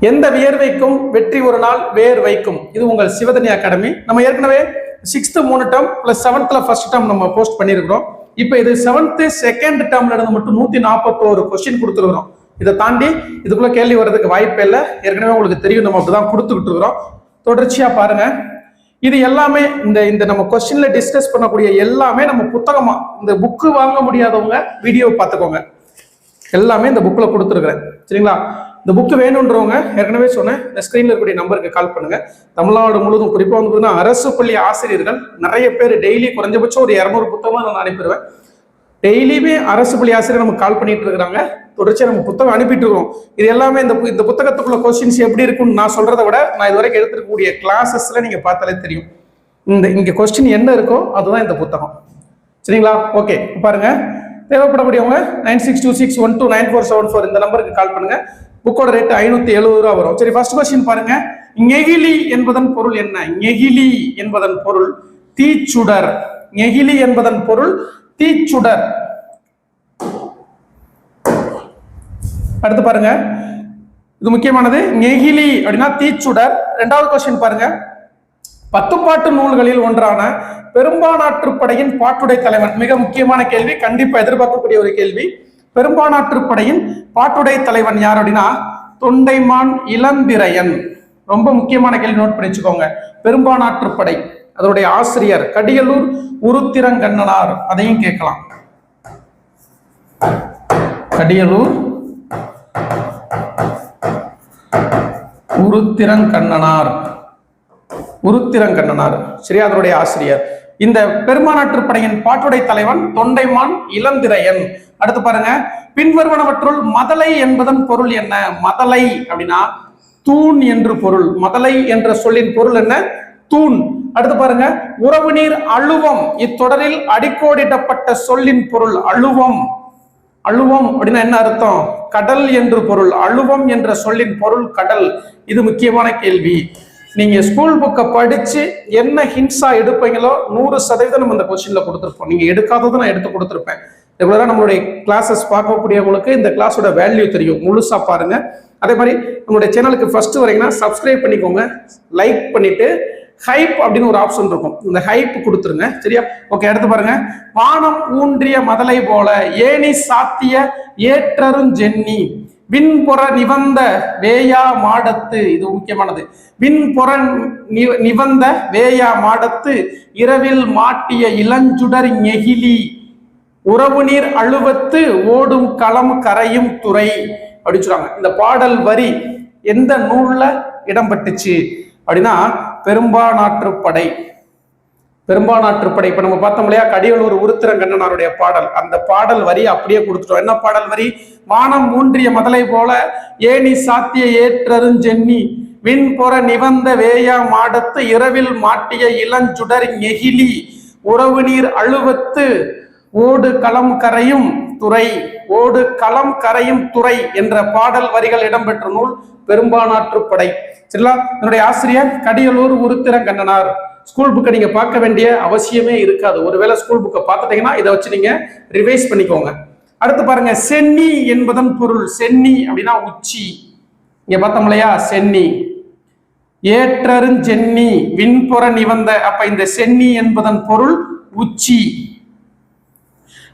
எந்த வியர்வைக்கும் வெற்றி ஒரு நாள் வேர் வைக்கும். இது உங்கள் சிவதனி அகாடமி. நம்ம ஏற்கனவே 6th 3 term plus 7th first term நம்ம போஸ்ட் பண்ணியிருக்கிறோம். இப்போ இது 7th செகண்ட் டேர்ம்ல இருந்து மட்டும் 141 கொஸ்டின் கொடுத்துருக்கிறோம். இதை தாண்டி இதுக்குள்ள கேள்வி வர்றதுக்கு வாய்ப்பே இல்லை. ஏற்கனவே உங்களுக்கு தெரியும், நம்ம அப்படிதான் கொடுத்துக்கிட்டு இருக்கிறோம். தொடர்ச்சியா பாருங்க. இது எல்லாமே இந்த நம்ம கொஸ்டின்ல டிஸ்கஸ் பண்ணக்கூடிய எல்லாமே நம்ம புத்தகமா, இந்த புக்கு வாங்க முடியாதவங்க வீடியோ பார்த்துக்கோங்க. எல்லாமே இந்த புக்ல கொடுத்துருக்கிறேன், சரிங்களா? இந்த புக்கு வேணுன்றவங்க ஏற்கனவே சொன்னேன், இந்த ஸ்கிரீன்ல இருக்கக்கூடிய நம்பருக்கு கால் பண்ணுங்க. தமிழ்நாடு முழுவதும் குறிப்பா வந்து அரசு பள்ளி ஆசிரியர்கள் நிறைய பேர் டெய்லி குறைஞ்சபட்சம் ஒரு 200 புத்தகமா நான் அனுப்பிடுவேன். டெய்லியுமே அரசு பள்ளி ஆசிரியர் நமக்கு கால் பண்ணிட்டு இருக்கிறாங்க. தொடர்ச்சியா நம்ம புத்தகம் அனுப்பிட்டு இருக்கோம். இது எல்லாமே இந்த புத்தகத்துக்குள்ள கொஸ்டின்ஸ் எப்படி இருக்குன்னு நான் சொல்றதை விட நான் இதுவரைக்கும் எடுத்துருக்கக்கூடிய கிளாஸஸ்ல நீங்க பார்த்தாலே தெரியும். இங்க கொஸ்டின் என்ன இருக்கோ அதுதான் இந்த புத்தகம், சரிங்களா? ஓகே, பாருங்க. தேவைப்படக்கூடியவங்க 9626129474 இந்த நம்பருக்கு கால் பண்ணுங்க. புக்கோட ரேட் 570 ரூபா வரும். சரி, ஃபர்ஸ்ட் கொஸ்டின் பாருங்க. நெகிழி என்பதன் பொருள் என்ன? நெகிழி என்பதன் பொருள் தீச்சுடர். நெகிழி என்பதன் பொருள் தீச்சுடர். அடுத்து பாருங்க, இது முக்கியமானது. நெகிழி அப்படின்னா தீச்சுடர். இரண்டாவது கொஸ்டின் பாருங்க. 10 பாட்டு நூல்களில் ஒன்றான பெரும்பானாற்றுப்படையின் பாட்டுடை தலைவன். மிக முக்கியமான கேள்வி, கண்டிப்பா எதிர்பார்க்கக்கூடிய ஒரு கேள்வி. பெரும்பானாற்றுப்படையின் பாட்டுடை தலைவன் யார் அப்படின்னா தொண்டைமான் இளந்திரையன். ரொம்ப முக்கியமான கேள்வி, நோட் பண்ணி வச்சுக்கோங்க. பெரும்பானாற்றுப்படை அதனுடைய ஆசிரியர் கடியலூர் உருத்திரங்கண்ணனார். அதையும் கேட்கலாம். கடியலூர் உருத்திரங்கண்ணனார், சரியா? அதனுடைய ஆசிரியர். இந்த பெரும்பானாற்றுப்படையின் பாட்டுடை தலைவன் தொண்டைமான் இளந்திரையன். அடுத்து பாருங்க. பின்வருவனவற்றுள் மதலை என்பதன் பொருள் என்ன? மதலை அப்படின்னா தூண் என்று பொருள். மதலை என்ற சொல்லின் பொருள் என்ன? தூண். அடுத்து பாருங்க. உறவு நீர் அழுவம். இத்தொடரில் அடிக்கோடிடப்பட்ட சொல்லின் பொருள் அழுவம். அழுவம் அப்படின்னா என்ன அர்த்தம்? கடல் என்று பொருள். அழுவம் என்ற சொல்லின் பொருள் கடல். இது முக்கியமான கேள்வி. நீங்க ஸ்கூல் புக்கை படிச்சு என்ன ஹிண்ட்ஸா எடுப்பீங்களோ 100% நம்ம இந்த கொஸ்டின்ல கொடுத்துருப்போம். நீங்க எடுக்காததை நான் எடுத்து கொடுத்துருப்பேன். ரெகுலரா நம்மளுடைய கிளாஸஸ் பார்க்கக்கூடியவங்களுக்கு இந்த கிளாஸோட வேல்யூ தெரியும். முழுசா பாருங்க. அதே மாதிரி நம்மளுடைய சேனலுக்கு ஃபர்ஸ்ட் வரீங்கன்னா சப்ஸ்கிரைப் பண்ணிக்கோங்க, லைக் பண்ணிட்டு ஹைப் அப்படின்னு ஒரு ஆப்ஷன் இருக்கும், இந்த ஹைப் கொடுத்துருங்க, சரியா? ஓகே, அடுத்து பாருங்க. வானம் ஊன்றிய மதலை போல ஏனி சாத்திய ஏற்றருஞ்சென்னி விண்புற நிவந்த வேயா மாடத்து. இது முக்கியமானது. விண்புற நிவந்த வேயா மாடத்து இரவில் மாட்டிய இளஞ்சுடர் நெகிழி உறவு நீர் அழுவத்து ஓடும் களம் கரையும் துறை அப்படின்னு சொல்றாங்க. இந்த பாடல் வரி எந்த நூல்ல இடம்பெற்றுச்சு அப்படின்னா பெரும்பானாற்றுப்படை. பெரும்பானாற்றுப்படை இப்ப நம்ம பார்த்தோம் இல்லையா, கடியலூர் உருத்திரங்கண்ணனாருடைய பாடல். அந்த பாடல் வரி அப்படியே கொடுத்துட்டோம். என்ன பாடல் வரி? வானம் ஊன்றிய மதலை போல ஏனி சாத்திய ஏற்றருஞ்சென்னி விண்புற நிவந்த வேயா மாடத்து இரவில் மாட்டிய இளஞ்சுடர் நெகிழி உறவு நீர் அழுவத்து ஓடு களம் கரையும் துறை. ஓடு களம் கரையும் துறை என்ற பாடல் வரிகள் இடம்பெற்ற நூல் பெரும்பானாற்றுப்படை, சரிங்களா? என்னுடைய ஆசிரியர் கடியலூர் உருத்திரங்கண்ணனார். ஸ்கூல் புக்கை நீங்க பார்க்க வேண்டிய அவசியமே இருக்காது. ஒருவேளை ஸ்கூல் புக்கை பார்த்துட்டீங்கன்னா இதை வச்சு நீங்க ரிவைஸ் பண்ணிக்கோங்க. அடுத்து பாருங்க. சென்னி என்பதன் பொருள். சென்னி அப்படின்னா உச்சி. இங்க பார்த்தோம் இல்லையா, சென்னி. ஏற்றருஞ்சென்னி விண்புற நிவந்த. அப்ப இந்த சென்னி என்பதன் பொருள் உச்சி.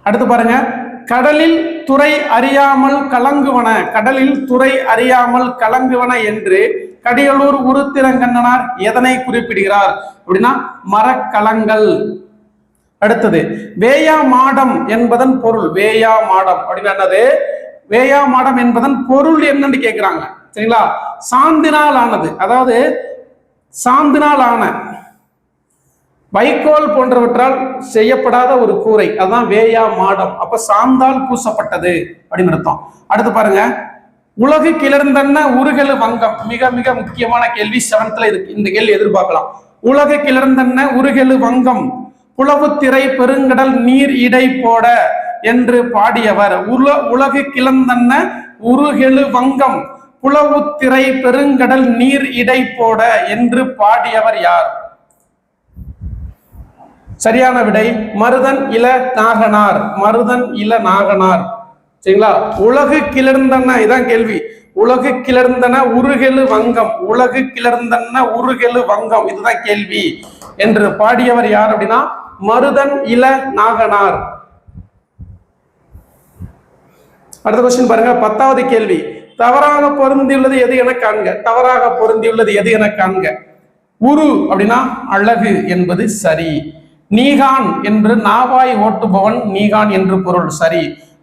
அடுத்து பாருங்க. கடலில் துறை அறியாமல் கலங்குவன. கடலில் துறை அறியாமல் கலங்குவன என்று கடியலூர் உருத்திரங்கண்ணனார் எதனை குறிப்பிடுகிறார் அப்படின்னா மரக்கலங்கள். அடுத்தது வேயா மாடம் என்பதன் பொருள். வேயா மாடம் அப்படின்னா என்னது? வேயா மாடம் என்பதன் பொருள் என்னன்னு கேட்கிறாங்க, சரிங்களா? சாந்தினால் ஆனது, அதாவது சாந்தினால் ஆன வைக்கோல் போன்றவற்றால் செய்யப்படாத ஒரு கூரை, அதுதான் வேயா மாடம். அப்ப சாந்தால் பூசப்பட்டது அப்படின்னு அர்த்தம். அடுத்து பாருங்க. உலகு கிளர்ந்தன்ன உருகெழு வங்கம். மிக மிக முக்கியமான கேள்வி, 7th இருக்கு. இந்த கேள்வி எதிர்பார்க்கலாம். உலகு கிளர்ந்தன்ன உருகெழு வங்கம் புலவுத்திரை பெருங்கடல் நீர் இடை போட என்று பாடியவர். உலகு கிளர்ந்தன்ன உருகெழு வங்கம் புலவுத்திரை பெருங்கடல் நீர் இடை போட என்று பாடியவர் யார்? சரியான விடை மருதன் இள நாகனார். மருதன் இள நாகனார், சரிங்களா? உலகு கிளர்ந்தன்ன, இதான் கேள்வி. உலகு கிளர்ந்தன உருகெழு வங்கம், உலகு கிளர்ந்தன உருகெழு வங்கம், இதுதான் கேள்வி என்று பாடியவர் யார் அப்படின்னா மருதன் இள நாகனார். அடுத்த கொஸ்டின் பாருங்க, 10வது கேள்வி. தவறாக பொருந்தியுள்ளது எது என காண்க. தவறாக பொருந்தியுள்ளது எது என காண்க. உரு அப்படின்னா அழகு என்பது சரி. நீகான் என்று நாவாய் ஓட்டுபவன் நீகான் என்று பொருள், சரி.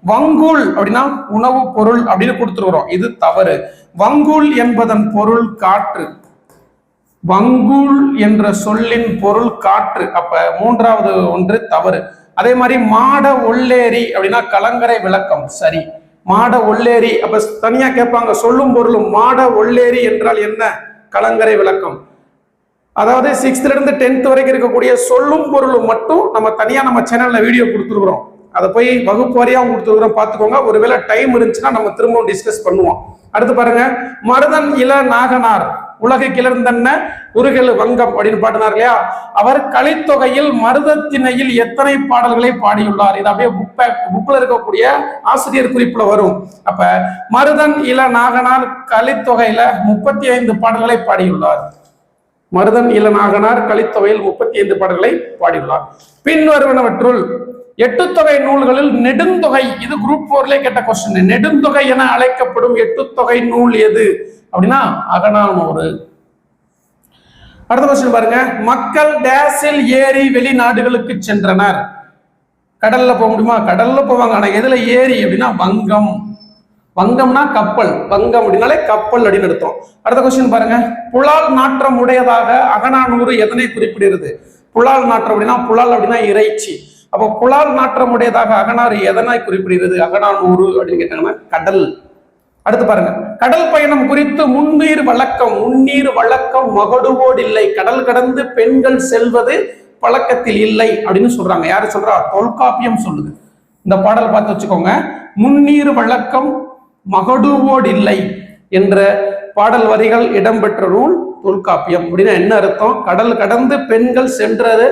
வங்கூல் அப்படின்னா உணவு பொருள் அப்படின்னு கொடுத்துருக்கிறோம், இது தவறு. வங்கூல் என்பதன் பொருள் காற்று. வங்கூல் என்ற சொல்லின் பொருள் காற்று, அப்ப 3வது ஒன்று தவறு. அதே மாதிரி மாட ஒள்ளேரி அப்படின்னா கலங்கரை விளக்கம், சரி. மாட ஒள்ளேரி, அப்ப தனியா கேட்பாங்க சொல்லும் பொருளும். மாட ஒள்ளேரி என்றால் என்ன? கலங்கரை விளக்கம். அதாவது 6th இருந்து 10th வரைக்கும் இருக்கக்கூடிய சொல்லும் பொருளும் மட்டும் நம்ம தனியா நம்ம சேனல்ல வீடியோ கொடுத்துருக்குறோம், அதை போய் வகுப்பு வரையா கொடுத்துருக்குறோம், பார்த்துக்கோங்க. ஒருவேளை டைம் இருந்துச்சுன்னா நம்ம திரும்பவும் டிஸ்கஸ் பண்ணுவோம். அடுத்து பாருங்க, மருதன் இள நாகனார் உலகு கிளர்ந்தன்ன உருகெழு வங்கம் அப்படின்னு பாடினார் இல்லையா, அவர் கலித்தொகையில் மருதத்திணையில் எத்தனை பாடல்களை பாடியுள்ளார்? இது அப்படியே புக்ல இருக்கக்கூடிய ஆசிரியர் குறிப்புல வரும். அப்ப மருதன் இள நாகனார் கலித்தொகையில 35 பாடல்களை பாடியுள்ளார். மருதன் இள நாகனார் கலித்தொகையில் 35 பாடல்களை பாடியுள்ளார். பின்வருவனவற்றுள் 8 தொகை நூல்களில் நெடுந்தொகை, இது குரூப் 4ல கேட்ட கொஸ்டின், நெடுந்தொகை என அழைக்கப்படும் 8 தொகை நூல் எது அப்படின்னா அகநானூறு. அடுத்த கொஸ்டின் பாருங்க, மக்கள் டேஸில் ஏறி வெளிநாடுகளுக்கு சென்றனர். கடல்ல போக முடியுமா? கடல்ல போவாங்க, ஆனா எதுல ஏறி அப்படின்னா வங்கம். வங்கம்னா கப்பல், வங்கம் அப்படின்னாலே கப்பல் அப்படின்னு அர்த்தம். அடுத்த கொஸ்டின் பாருங்க, புலால் நாற்றம் உடையதாக அகநானூறு எதனை குறிப்பிடுகிறது? புலால் நாற்றம் அப்படின்னா புலால் அப்படின்னா இறைச்சி. அப்போ புலால் நாற்றம் உடையதாக அகநாறு எதனை குறிப்பிடுகிறது? அகநானூறு அப்படின்னு கேட்டாங்கன்னா கடல். அடுத்து பாருங்க, கடல் பயணம் குறித்து முன்னீர் வழக்கம் மகடுவோடு இல்லை, கடல் கடந்து பெண்கள் செல்வது பழக்கத்தில் இல்லை அப்படின்னு சொல்றாங்க. யாரு சொல்றா? தொல்காப்பியம் சொல்லுது. இந்த பாடல் பார்த்து வச்சுக்கோங்க. முன்னீர் வழக்கம் மகடுவோடு இல்லை என்ற பாடல் வரிகள் இடம்பெற்ற நூல் தொல்காப்பியம். அப்படின்னா என்ன அர்த்தம்? கடல் கடந்து பெண்கள் சென்றது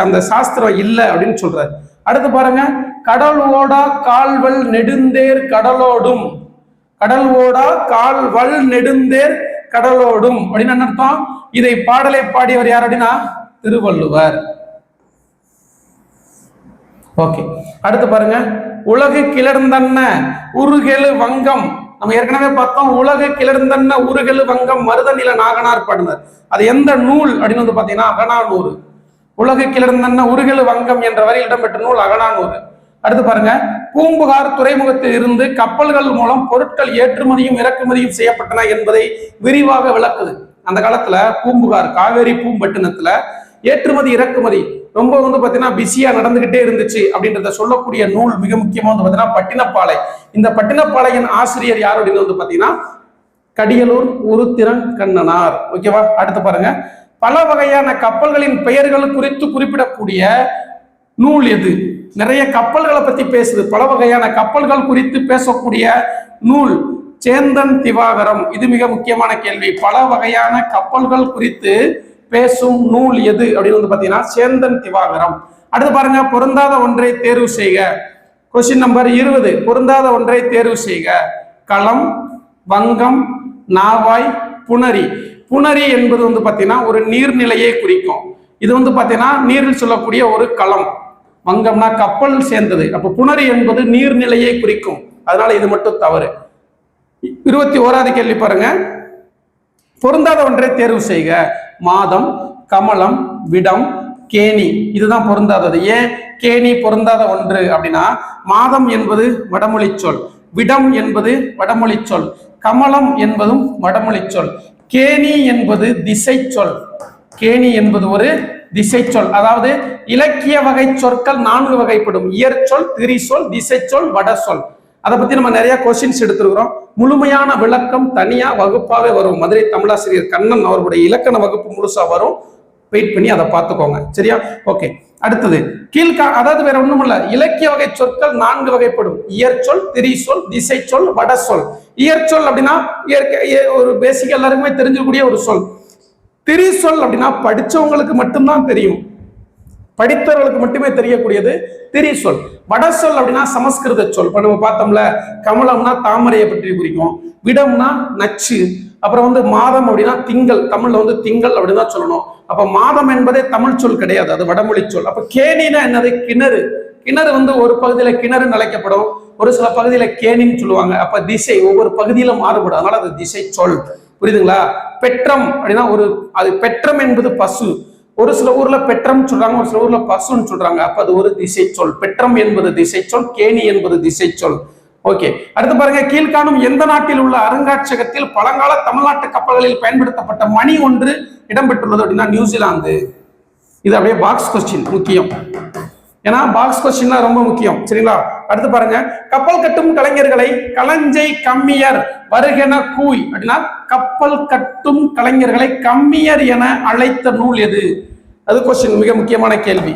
அந்த சாஸ்திரம் இல்லை அப்படின்னு சொல்றாரு. அடுத்து பாருங்க, கடல் ஓடா கால்வல் நெடுந்தேர் கடலோடும், கடல் ஓடா கால்வல் நெடுந்தேர் கடலோடும் அப்படின்னு என்ன அர்த்தம்? இதை பாடலை பாடியவர் யார் அப்படின்னா திருவள்ளுவர். ஓகே, அடுத்து பாருங்க, உலகு கிளர்ந்தன்ன உருகெழு வங்கம், நம்ம ஏற்கனவே பார்த்தோம். உலகு கிளர்ந்தன்ன உருகெழு வங்கம் மருதன் இள நாகனார் பாடினார். அது எந்த நூல் அப்படின்னு வந்து பாத்தீங்கன்னா அகநானூறு. உலகு கிளர்ந்தன்ன உருகெழு வங்கம் என்ற வரியில் இடம்பெற்ற நூல் அகநானூறு. அடுத்து பாருங்க, பூம்புகார் துறைமுகத்தில் இருந்து கப்பல்கள் மூலம் பொருட்கள் ஏற்றுமதியும் இறக்குமதியும் செய்யப்பட்டன என்பதை விரிவாக விளக்குது. அந்த காலத்துல பூம்புகார் காவேரி பூம்பட்டினத்துல ஏற்றுமதி இறக்குமதி ரொம்ப வந்து பாத்தீங்கன்னா பிஸியா நடந்துகிட்டே இருந்துச்சு அப்படின்றத சொல்லக்கூடிய நூல் மிக முக்கியமா வந்து பாத்தீங்கன்னா பட்டினப்பாலை. இந்த பட்டினப்பாளையின் ஆசிரியர் யார் அப்படின்னு வந்து பாத்தீங்கன்னா கடியலூர் உருத்திரங்கண்ணனார். ஓகேவா? அடுத்து பாருங்க, பல வகையான கப்பல்களின் பெயர்கள் குறித்து குறிப்பிடக்கூடிய நூல் எது? நிறைய கப்பல்களை பத்தி பேசுது, பல வகையான கப்பல்கள் குறித்து பேசக்கூடிய நூல் சேந்தன் திவாகரம். இது மிக முக்கியமான கேள்வி. பல வகையான கப்பல்கள் குறித்து பேசும் நூல் எது அப்படின்னு வந்து பாத்தீங்கன்னா சேந்தன் திவாகரம். அடுத்து பாருங்க, பொருந்தாத ஒன்றை தேர்வு செய்க. கொஸ்டின் நம்பர் 20, பொருந்தாத ஒன்றை தேர்வு செய்க. களம், வங்கம், நாவாய், புணரி. புணரி என்பது வந்து பாத்தீங்கன்னா ஒரு நீர்நிலையை குறிக்கும். இது வந்து பாத்தீங்கன்னா நீரில் சொல்லக்கூடிய ஒரு களம். வங்கம்னா கப்பல் சேர்ந்தது. அப்ப புணரி என்பது நீர்நிலையை குறிக்கும், அதனால இது மட்டும் தவறு. 21வது கேள்வி பாருங்க, பொருந்தாத ஒன்றை தேர்வு செய்க. மாதம், கமலம், விடம், கேணி, இதுதான் பொருந்தாதது. ஏன் கேணி பொருந்தாத ஒன்று அப்படின்னா மாதம் என்பது வடமொழி சொல், விடம் என்பது வடமொழி சொல், கமலம் என்பதும் வடமொழி சொல், கேணி என்பது திசை சொல். கேணி என்பது ஒரு திசை சொல். அதாவது இலக்கிய வகை சொற்கள் 4 வகைப்படும்: இயற்சொல், திரிசொல், திசை சொல், வட சொல். அதை பத்தி நம்ம நிறைய கொஸ்டின்ஸ் எடுத்துருக்கிறோம். முழுமையான விளக்கம் தனியா வகுப்பாவே வரும். மதுரை தமிழாசிரியர் கண்ணன் அவர்களுடைய இலக்கண வகுப்பு முழுசா வரும், வெயிட் பண்ணி அதை பார்த்துக்கோங்க. சரியா? ஓகே, அடுத்தது அதாவது வேற ஒண்ணும் இல்ல, இலக்கிய வகை சொற்கள் 4 வகைப்படும்: இயற்சொல், திரிசொல், திசை சொல், வட சொல். இயற்சொல் அப்படின்னா ஒரு பேசிக் எல்லாருக்குமே தெரிஞ்சக்கூடிய ஒரு சொல். திரிசொல் அப்படின்னா படிச்சவங்களுக்கு மட்டும்தான் தெரியும். படித்தவர்களுக்கு மட்டுமே தெரியக்கூடியது திரிசொல். வடசொல் அப்படின்னா சமஸ்கிருத சொல். இப்ப நம்ம பார்த்தோம்ல, கமலம்னா தாமரையை பற்றி குறிக்கும், விடம்னா நச்சு, அப்புறம் மாதம் அப்படின்னா திங்கள், தமிழ்ல திங்கள் அப்படின்னு தான் சொல்லணும். அப்ப மாதம் என்பதே தமிழ் சொல் கிடையாது, அது வடமொழி சொல். அப்ப கேணினா என்னது? கிணறு. கிணறு ஒரு பகுதியில கிணறுன்னு அழைக்கப்படும், ஒரு சில பகுதியில கேணின்னு சொல்லுவாங்க. அப்ப திசை ஒவ்வொரு பகுதியில மாறுபடும், அதனால அது திசை சொல். புரியுதுங்களா? பெற்றம் அப்படின்னா அது பெற்றம் என்பது பசு. ஒரு சில ஊர்ல பெற்றம் சொல்றாங்க, ஒரு சில ஊர்ல பசுன்னு சொல்றாங்க. அப்ப அது ஒரு திசை சொல். பெற்றம் என்பது திசை சொல், கேணி என்பது திசை சொல். ஓகே, அடுத்து பாருங்க. கீழ்காணும் எந்த நாட்டில் உள்ள அருங்காட்சியகத்தில் பழங்கால தமிழ்நாட்டு கப்பல்களில் பயன்படுத்தப்பட்ட மணி ஒன்று இடம்பெற்றுள்ளது அப்படின்னா நியூசிலாந்து. இது அப்படியே பாக்ஸ் கொஸ்டின், முக்கியம். ஏன்னா பாக்ஸ் கொஸ்டின்லாம் ரொம்ப முக்கியம், சரிங்களா? அடுத்து பாருங்க. கப்பல் கட்டும் கலைஞர்களை களஞ்சை கம்மியர் வருகென கூய் அப்படின்னா கப்பல் கட்டும் கலைஞர்களை கம்மியர் என அழைத்த நூல் எது? அது கொஸ்டின், மிக முக்கியமான கேள்வி.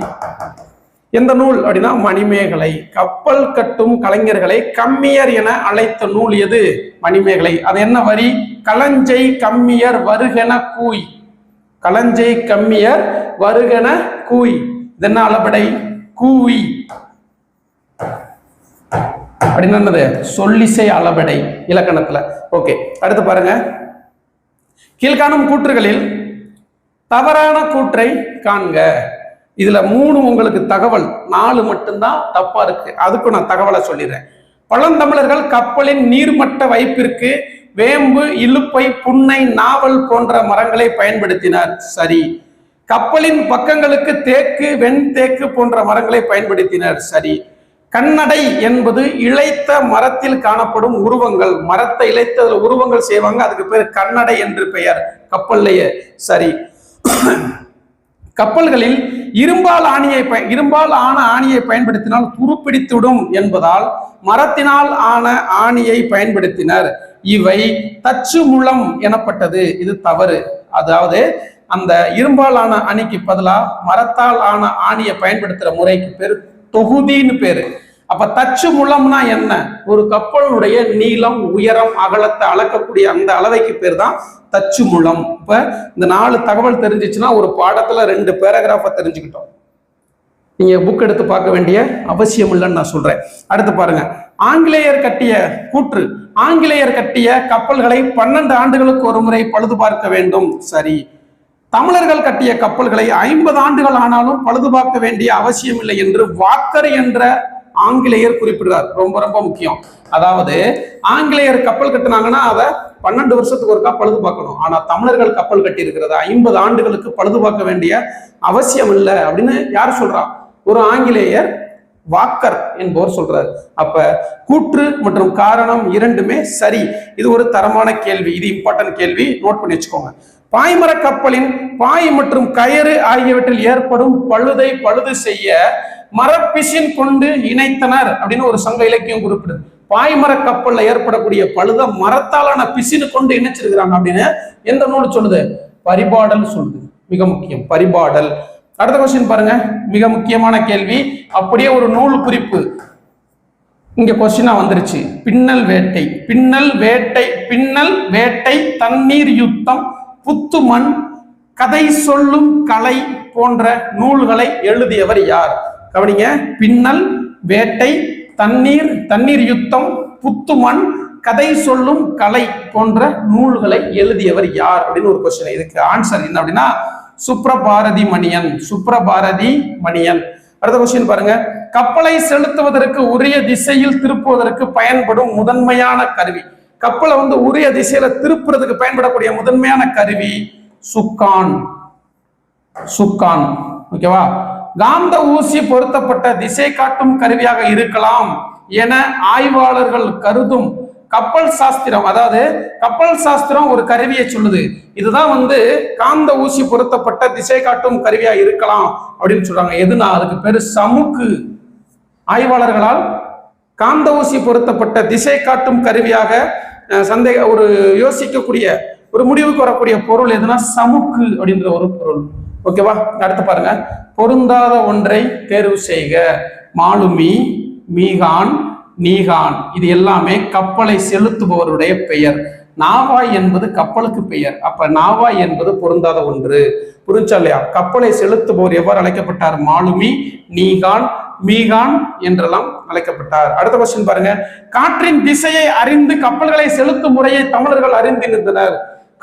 எந்த நூல் அப்படின்னா மணிமேகலை. கப்பல் கட்டும் கலைஞர்களை கம்மியர் என அழைத்த நூல் எது? மணிமேகலை. அது என்ன வரி? களஞ்சை கம்மியர் வருகென கூய். களஞ்சை கம்மியர் வருகென கூய். இது என்ன அளபடை? கூவி அப்படின்னு என்னது? சொல்லிசை அளபடை இலக்கணத்துல. ஓகே, அடுத்து பாருங்க. கீழ்காணும் கூற்றுகளில் தவறான கூற்றை காண்க. இதுல 3 உங்களுக்கு தகவல், 4 மட்டும்தான் தப்பா இருக்கு. அதுக்கு நான் தகவலை சொல்லிடுறேன். பழந்தமிழர்கள் கப்பலின் நீர்மட்ட வைப்பிற்கு வேம்பு, இலுப்பை, புன்னை, நாவல் போன்ற மரங்களை பயன்படுத்தினர். சரி. கப்பலின் பக்கங்களுக்கு தேக்கு, வெண்தேக்கு போன்ற மரங்களை பயன்படுத்தினர். சரி. கண்ணடை என்பது இழைத்த மரத்தில் காணப்படும் உருவங்கள். மரத்தை இழைத்த உருவங்கள் செய்வாங்க, அதுக்கு பேர் கண்ணடை என்று பெயர் கப்பல்லையே. சரி. கப்பல்களில் இரும்பால் ஆன ஆணியை பயன்படுத்தினால் துருப்பிடித்துவிடும் என்பதால் மரத்தினால் ஆன ஆணியை பயன்படுத்தினர். இவை தச்சு முழம் எனப்பட்டது. இது தவறு. அதாவது அந்த இரும்பால் ஆன அணிக்கு பதிலா மரத்தால் ஆன ஆணியை பயன்படுத்துற முறைக்கு பேரு தொகுதின்னு பேரு. அப்ப தச்சு முழம்னா என்ன? ஒரு கப்பலுடைய நீளம், உயரம், அகலத்தை அளக்கக்கூடிய அந்த அளவைக்கு பேர் தான் தச்சு முழம். இப்ப இந்த 4 தகவல் தெரிஞ்சிச்சுன்னா ஒரு பாடத்துல 2 பேராகிராஃபை தெரிஞ்சுக்கிட்டோம். நீங்க புக் எடுத்து பார்க்க வேண்டிய அவசியம் இல்லைன்னு நான் சொல்றேன். அடுத்து பாருங்க. ஆங்கிலேயர் கட்டிய கூற்று. ஆங்கிலேயர் கட்டிய கப்பல்களை 12 ஆண்டுகளுக்கு ஒரு முறை பழுது பார்க்க வேண்டும். சரி. தமிழர்கள் கட்டிய கப்பல்களை 50 ஆண்டுகள் ஆனாலும் பழுது பார்க்க வேண்டிய அவசியம் இல்லை என்று வாக்கர் என்ற ஆங்கிலேயர் குறிப்பிடுறார். ரொம்ப ரொம்ப முக்கியம். அதாவது ஆங்கிலேயர் கப்பல் கட்டினாங்கன்னா அதை 12 வருஷத்துக்கு ஒருக்கா பழுது பார்க்கணும். ஆனா தமிழர்கள் கப்பல் கட்டி இருக்கிறத 50 ஆண்டுகளுக்கு பழுது பார்க்க வேண்டிய அவசியம் இல்லை அப்படின்னு யார் சொல்றா? ஒரு ஆங்கிலேயர், வாக்கர் என்பவர் சொல்றாரு. அப்ப கூற்று மற்றும் காரணம் இரண்டுமே சரி. இது ஒரு தரமான கேள்வி, இது இம்பார்ட்டன்ட் கேள்வி, நோட் பண்ணி வச்சுக்கோங்க. பாய்மர கப்பலின் பாய் மற்றும் கயிறு ஆகியவற்றில் ஏற்படும் பழுதை பழுது செய்ய மரப்பிசின் கொண்டு இணைத்தனர் அப்படின்னு ஒரு சங்க இலக்கியம் குறிப்பிடுது. பாய்மர கப்பல்ல ஏற்படக்கூடிய பழுத மரத்தாலான பிசினு கொண்டு இணைச்சிருக்கிறாங்க அப்படின்னு எந்த நூல் சொல்லுது? பரிபாடல் சொல்லுது. மிக முக்கியம், பரிபாடல். அடுத்த கொஸ்டின் பாருங்க, மிக முக்கியமான கேள்வி. அப்படியே ஒரு நூல் குறிப்பு இங்க கொஸ்டினா வந்துருச்சு. பின்னல் வேட்டை. பின்னல் வேட்டை, தண்ணீர் யுத்தம், புத்துமண், கதை சொல்லும் கலை போன்ற நூல்களை எழுதியவர் யார்? கவனிங்க. பின்னல் வேட்டை, தண்ணீர் யுத்தம், புத்துமண், கதை சொல்லும் கலை போன்ற நூல்களை எழுதியவர் யார் அப்படின்னு ஒரு கொஸ்டின். இதுக்கு ஆன்சர் என்ன அப்படின்னா சுப்ரபாரதி மணியன். அடுத்த கொஸ்டின் பாருங்க. கப்பலை செலுத்துவதற்கு உரிய திசையில் திருப்புவதற்கு பயன்படும் முதன்மையான கருவி. கப்பலை உரிய திசையில திருப்புறதுக்கு பயன்படக்கூடிய முதன்மையான கருவி சுக்கான். ஓகேவா? காந்த ஊசி பொருத்தப்பட்ட திசை காட்டும் கருவியாக இருக்கலாம் என ஆய்வாளர்கள் கருதும் கப்பல் சாஸ்திரம். அதாவது கப்பல் சாஸ்திரம் ஒரு கருவியை சொல்லுது. இதுதான் காந்த ஊசி பொருத்தப்பட்ட திசை காட்டும் கருவியா இருக்கலாம் அப்படின்னு சொல்றாங்க. எதுனா அதுக்கு பேரு சமுக்கு. ஆய்வாளர்களால் காந்த ஊசி பொருத்தப்பட்ட திசை காட்டும் கருவியாக ஒரு யோசிக்கக்கூடிய ஒரு முடிவுக்கு வரக்கூடிய பொருள் எதுனா சமுக்கு அப்படின்ற ஒரு பொருள். ஓகேவா? அடுத்து பாருங்க. பொருந்தாத ஒன்றை தேர்வு செய்க. மாலுமி, மீகான், நீகான் இது எல்லாமே கப்பலை செலுத்துபவருடைய பெயர். நாவாய் என்பது கப்பலுக்கு பெயர். அப்ப நாவாய் என்பது பொருந்தாத ஒன்று. புரிஞ்சா இல்லையா? கப்பலை செலுத்துபவர் எவ்வாறு அழைக்கப்பட்டார்? மாலுமி, நீகான், மீகான் என்றெல்லாம் அழைக்கப்பட்டார். அடுத்த கொஸ்டின் பாருங்க. காற்றின் திசையை அறிந்து கப்பல்களை செலுத்தும் முறையை தமிழர்கள் அறிந்திருந்தனர்.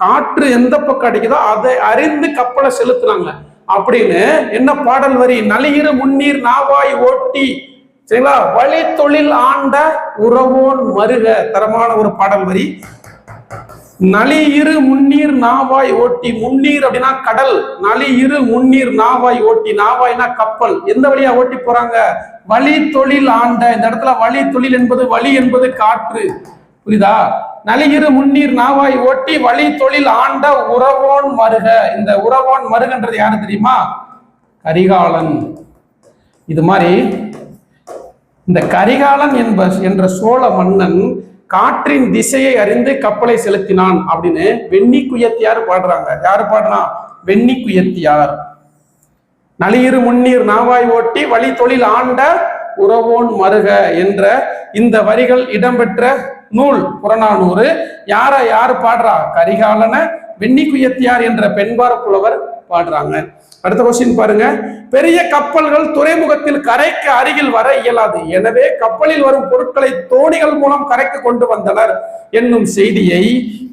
காற்று எந்த பக்கம் அடிக்குதோ அதை அறிந்து கப்பலை செலுத்துனாங்க அப்படின்னு என்ன பாடல் வரி? நலியிரு முன்னீர் நாவாய் ஓட்டி, சரிங்களா, வழி தொழில் ஆண்ட உறவோன் மருக. தரமான ஒரு பாடல் வரி. நலி இரு முன்னீர் நாவாய் ஓட்டி, முன்னீர் அப்படின்னா கடல், நலி இரு முன்னீர் நாவாய் ஓட்டி, நாவாய்னா கப்பல், எந்த வழியா ஓட்டி போறாங்க? வழி தொழில் ஆண்ட. இந்த இடத்துல வழி தொழில் என்பது, வழி என்பது காற்று, புரியுதா? நலி இரு முன்னீர் நாவாய் ஓட்டி வழி தொழில் ஆண்ட உறவோன் மருக. இந்த உறவோன் மருகன்றது யாரு தெரியுமா? கரிகாலன். இது மாதிரி இந்த கரிகாலன் என்ற சோழ மன்னன் காற்றின் திசையை அறிந்து கப்பலை செலுத்தினான் அப்படின்னு வெண்ணி குயத்தியார் பாடுறாங்க. யாரு பாடுறா? வெண்ணி குயத்தியார். நலியிரு முன்னீர் நாவாய் ஓட்டி வழி தொழில் ஆண்ட உறவோன் மருக என்ற இந்த வரிகள் இடம்பெற்ற நூல் புறநானூறு. யாரு பாடுறா? கரிகாலன வெண்ணி குயத்தியார் என்ற பெண்பார புலவர் பாடுறாங்க. அடுத்த கொஸ்டின் பாருங்க. பெரிய கப்பல்கள் துறைமுகத்தில் கரைக்கு அருகில் வர இயலாது, எனவே கப்பலில் வரும் பொருட்களை தோணிகள் மூலம் கரைக்கு கொண்டு வந்தனர் என்னும் செய்தியை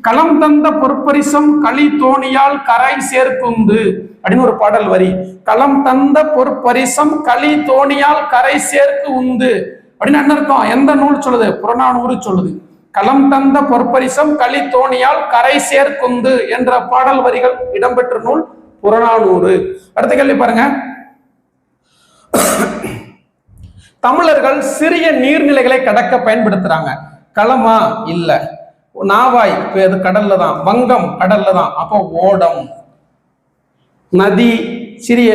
களம் தந்த பொற்பரிசம் களி தோணியால் கரை சேர்க்குந்து அப்படின்னு ஒரு பாடல் வரி. களம் தந்த பொற்பரிசம் களி தோணியால் கரை சேர்க்கு உந்து அப்படின்னு என்ன அர்த்தம்? எந்த நூல் சொல்லுது? புறநானூறு சொல்லுது. களம் தந்த பொற்பரிசம் களி தோணியால் கரை சேர்க்குந்து என்ற பாடல் வரிகள் இடம்பெற்ற நூல் புறநானூறு. அடுத்த கேள்வி பாருங்க. தமிழர்கள் சிறிய நீர்நிலைகளை கடக்க பயன்படுத்துறாங்க. களமா? இல்ல. நாவாய் அது கடல்ல தான். வங்கம் கடல்ல தான். அப்போ ஓடம், நதி, சிறிய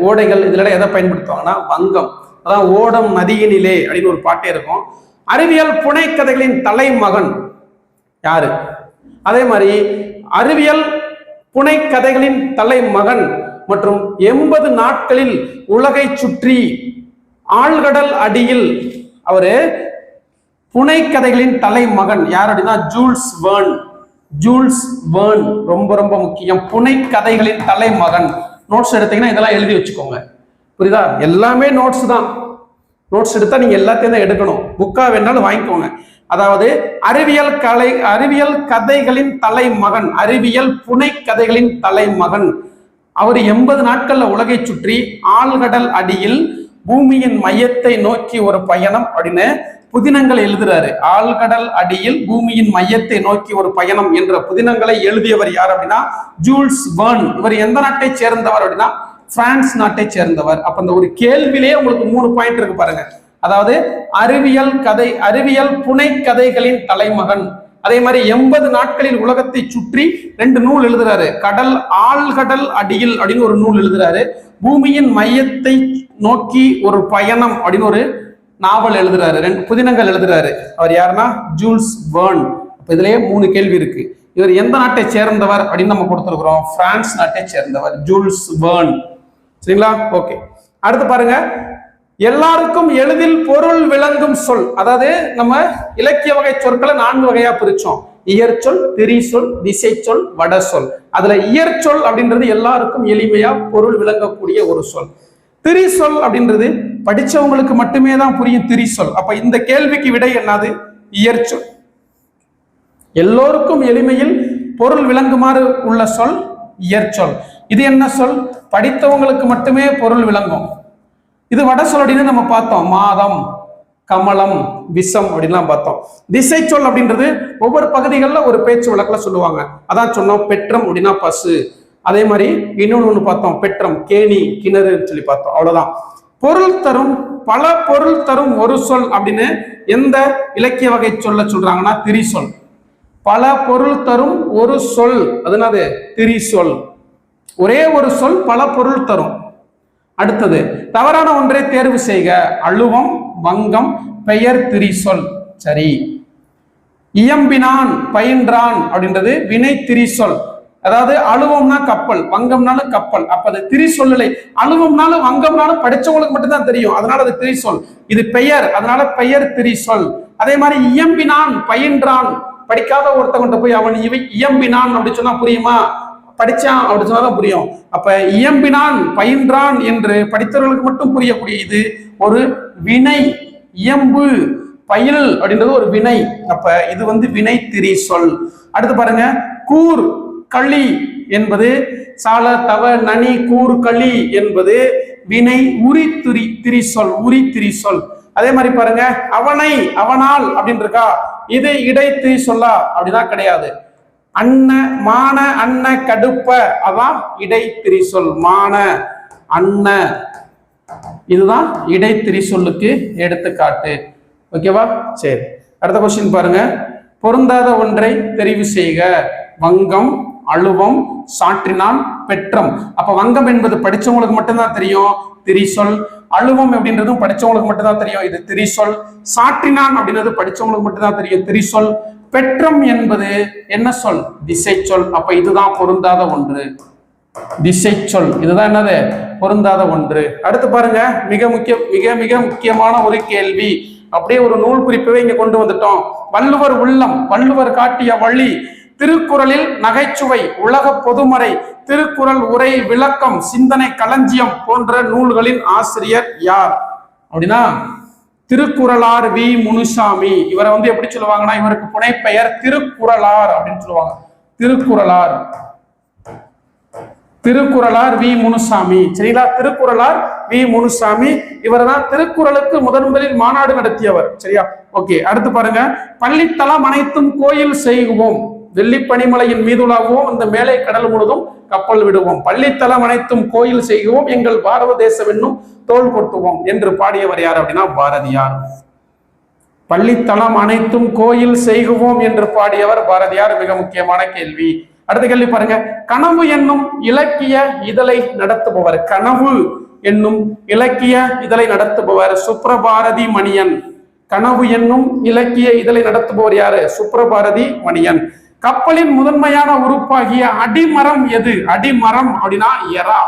ஓடைகள் இதுல எதை பயன்படுத்துவாங்கன்னா வங்கம். அதான் ஓடம் நதியினிலே அப்படின்னு ஒரு பாட்டே இருக்கும். அறிவியல் புனைக்கதைகளின் தலைமகன் யாரு? அதே மாதிரி அறிவியல் புனைக்கதைகளின் தலைமகன் மற்றும் 80 நாட்களில் உலகை சுற்றி ஆழ்கடல் அடியில் அவரு புனைக்கதைகளின் தலைமகன் யார் அப்படின்னா ஜூல்ஸ் வேர்ன். ஜூல்ஸ் வேர்ன் ரொம்ப ரொம்ப முக்கியம். புனைக்கதைகளின் தலைமகன். நோட்ஸ் எடுத்தீங்கன்னா இதெல்லாம் எழுதி வச்சுக்கோங்க, புரியுதா? எல்லாமே நோட்ஸ் தான். நோட்ஸ் எடுத்தா நீங்க எல்லாத்தையும் தான் எடுக்கணும். புக்கா வேணாலும் வாங்கிக்கோங்க. அதாவது அறிவியல் கதைகளின் தலைமகன், அறிவியல் புனைக்கதைகளின் தலைமகன். அவர் 80 நாட்கள்ல உலகை சுற்றி ஆழ்கடல் அடியில் பூமியின் மையத்தை நோக்கி ஒரு பயணம் அப்படின்னு புதினங்களை எழுதுறாரு. ஆழ்கடல் அடியில் பூமியின் மையத்தை நோக்கி ஒரு பயணம் என்ற புதினங்களை எழுதியவர் யார் அப்படின்னா ஜூல்ஸ் வேர்ன். இவர் எந்த நாட்டை சேர்ந்தவர் அப்படின்னா பிரான்ஸ் நாட்டை சேர்ந்தவர். அப்ப அந்த ஒரு கேள்வியிலேயே உங்களுக்கு 3 பாயிண்ட் இருக்கு பாருங்க. அதாவது அறிவியல் புனைக்கதைகளின் தலைமகன். அதே மாதிரி 80 நாட்களில் உலகத்தை சுற்றி 2 நூல் எழுதுறாரு. ஆழ்கடல் அடியில் அப்படின்னு ஒரு நூல் எழுதுறாரு. பூமியின் மையத்தை நோக்கி ஒரு பயணம் அப்படின்னு ஒரு நாவல் எழுதுறாரு. 2 புதினங்கள் எழுதுறாரு. அவர் யாருன்னா ஜூல்ஸ் வேர்ன். அப்ப இதுலயே 3 கேள்வி இருக்கு. இவர் எந்த நாட்டை சேர்ந்தவர் அப்படின்னு நம்ம கொடுத்துருக்கிறோம்? பிரான்ஸ் நாட்டை சேர்ந்தவர் ஜூல்ஸ் வேர்ன். சரிங்களா? ஓகே. அடுத்து பாருங்க. எல்லாருக்கும் எளிதில் பொருள் விளங்கும் சொல். அதாவது நம்ம இலக்கிய வகை சொற்களை 4 வகையா பிரிச்சோம். இயற்சொல், திரிசொல், திசை சொல், வட சொல். அதுல இயற்சொல் அப்படின்றது எல்லாருக்கும் எளிமையா பொருள் விளங்கக்கூடிய ஒரு சொல். திரிசொல் அப்படின்றது படிச்சவங்களுக்கு மட்டுமே தான் புரியும் திரிசொல். அப்ப இந்த கேள்விக்கு விடை என்னது? இயற்சொல். எல்லோருக்கும் எளிமையில் பொருள் விளங்குமாறு உள்ள சொல் இயற்சொல். இது என்ன சொல்? படித்தவங்களுக்கு மட்டுமே பொருள் விளங்கும். இது வட சொல் அப்படின்னு நம்ம பார்த்தோம். மாதம், கமலம், விஷம் அப்படின்லாம் பார்த்தோம். திசை சொல் அப்படின்றது ஒவ்வொரு பகுதிகளில் ஒரு பேச்சு வழக்குல சொல்லுவாங்க. அதான் சொன்னோம். பெற்றம் அப்படின்னா பசு. அதே மாதிரி இன்னொன்னு பார்த்தோம். பெற்றம், கேணி, கிணறு சொல்லி பார்த்தோம். அவ்வளவுதான். பொருள் தரும், பல பொருள் தரும் ஒரு சொல் அப்படின்னு எந்த இலக்கிய வகை சொல்ல சொல்றாங்கன்னா திரிசொல். பல பொருள் தரும் ஒரு சொல், அதனால திரிசொல். ஒரே ஒரு சொல் பல பொருள் தரும். அடுத்தது தவறான ஒன்றை தேர்வு செய்க. அழுவம், வங்கம், பெயர், திரிசொல். சரி. இயம்பினான், பயின்றான் அப்படின்றது வினை திரிசொல். அதாவது அழுவம்னா கப்பல், வங்கம்னாலும் கப்பல். அப்ப அது திரிசொல்லை. அழுவம்னாலும் வங்கம்னாலும் படிச்சவங்களுக்கு மட்டும்தான் தெரியும், அதனால அது திரிசொல். இது பெயர், அதனால பெயர் திரிசொல். அதே மாதிரி இயம்பினான், பயின்றான் படிக்காத ஒருத்தவங்கிட்ட போய் அவன் இயம்பினான் அப்படி சொன்னா புரியுமா? படிச்சான் அப்படி சொன்னாதான் புரியும். அப்ப இயம்பினான், பயின்றான் என்று படித்தவர்களுக்கு மட்டும் புரியக்கூடிய இது ஒரு வினை. இயம்பு, பயில் அப்படின்றது ஒரு வினை. அப்ப இது வந்து வினை திரி சொல். அடுத்து பாருங்க, கூர் களி என்பது சால தவ நனி கூர் களி என்பது வினை உரி திரி சொல், உரி திரி சொல். அதே மாதிரி பாருங்க, அவனை அவனால் அப்படின்னு இருக்கா, இது இடை திரி சொல்லா அப்படின்னா கிடையாது. அன்ன மான அன்ன கடுப்ப அதான் இடை திரி சொல். மான அன்ன இதுதான் இடை திரி சொல்லுக்கு எடுத்துக்காட்டு. ஓகேவா? சரி, அடுத்த கொஸ்டின் பாருங்க. பொருந்தாத ஒன்றை தெரிவு செய்க. வங்கம், அழுவம், சாற்றினான், பெற்றம். அப்ப வங்கம் என்பது படிச்சவங்களுக்கு மட்டும்தான் தெரியும், திரிசொல். அழுவம் அப்படின்றதும் படிச்சவங்களுக்கு மட்டும்தான் தெரியும், இது திரிசொல். சாற்றினான் அப்படின்றது படிச்சவங்களுக்கு மட்டும்தான் தெரியும், திரிசொல். பெற்றம் என்பது என்ன சொல்? திசை சொல். அப்ப இதுதான் பொருந்தாத ஒன்று, திசை சொல். இதுதான் என்னது? பொருந்தாத ஒன்று. அடுத்து பாருங்க, மிக மிக முக்கியமான ஒரு கேள்வி. அப்படியே ஒரு நூல் குறிப்பவே இங்க கொண்டு வந்துட்டோம். வள்ளுவர் உள்ளம், வள்ளுவர் காட்டிய வழி, திருக்குறளில் நகைச்சுவை, உலக பொதுமறை, திருக்குறள் உரை, விளக்கம், சிந்தனை களஞ்சியம் போன்ற நூல்களின் ஆசிரியர் யார் அப்படின்னா திருக்குறளார் வி முனுசாமி. இவரை வந்து எப்படி சொல்லுவாங்கன்னா, இவருக்கு புனைப்பெயர் திருக்குறளார் அப்படின்னு சொல்லுவாங்க. திருக்குறளார், திருக்குறளார் வி முனுசாமி. சரிங்களா? திருக்குறளார் வி முனுசாமி. இவர் தான் திருக்குறளுக்கு முதன்முதலில் மாநாடு நடத்தியவர். சரியா? ஓகே, அடுத்து பாருங்க. பள்ளித்தலம் அனைத்தும் கோயில் செய்குவோம், வெள்ளி பனிமலையின் மீதுலாகவும் இந்த மேலை கடல் முழுதும் கப்பல் விடுவோம், பள்ளித்தலம் அனைத்தும் கோயில் செய்குவோம், எங்கள் பாரத தேசம் என்னும் தோல் கொட்டுவோம் என்று பாடியவர் யார் அப்படின்னா பாரதியார். பள்ளித்தலம் அனைத்தும் கோயில் செய்குவோம் என்று பாடியவர் பாரதியார். மிக முக்கியமான கேள்வி. அடுத்த கேள்வி பாருங்க. கனவு என்னும் இலக்கிய இதழை நடத்துபவர், கனவு என்னும் இலக்கிய இதழை நடத்துபவர் சுப்ரபாரதி மணியன். கனவு என்னும் இலக்கிய இதழை நடத்துபவர் யாரு? சுப்ரபாரதி மணியன். கப்பலின் முதன்மையான உறுப்பாகிய அடிமரம் எது? அடிமரம் அப்படின்னா எரா.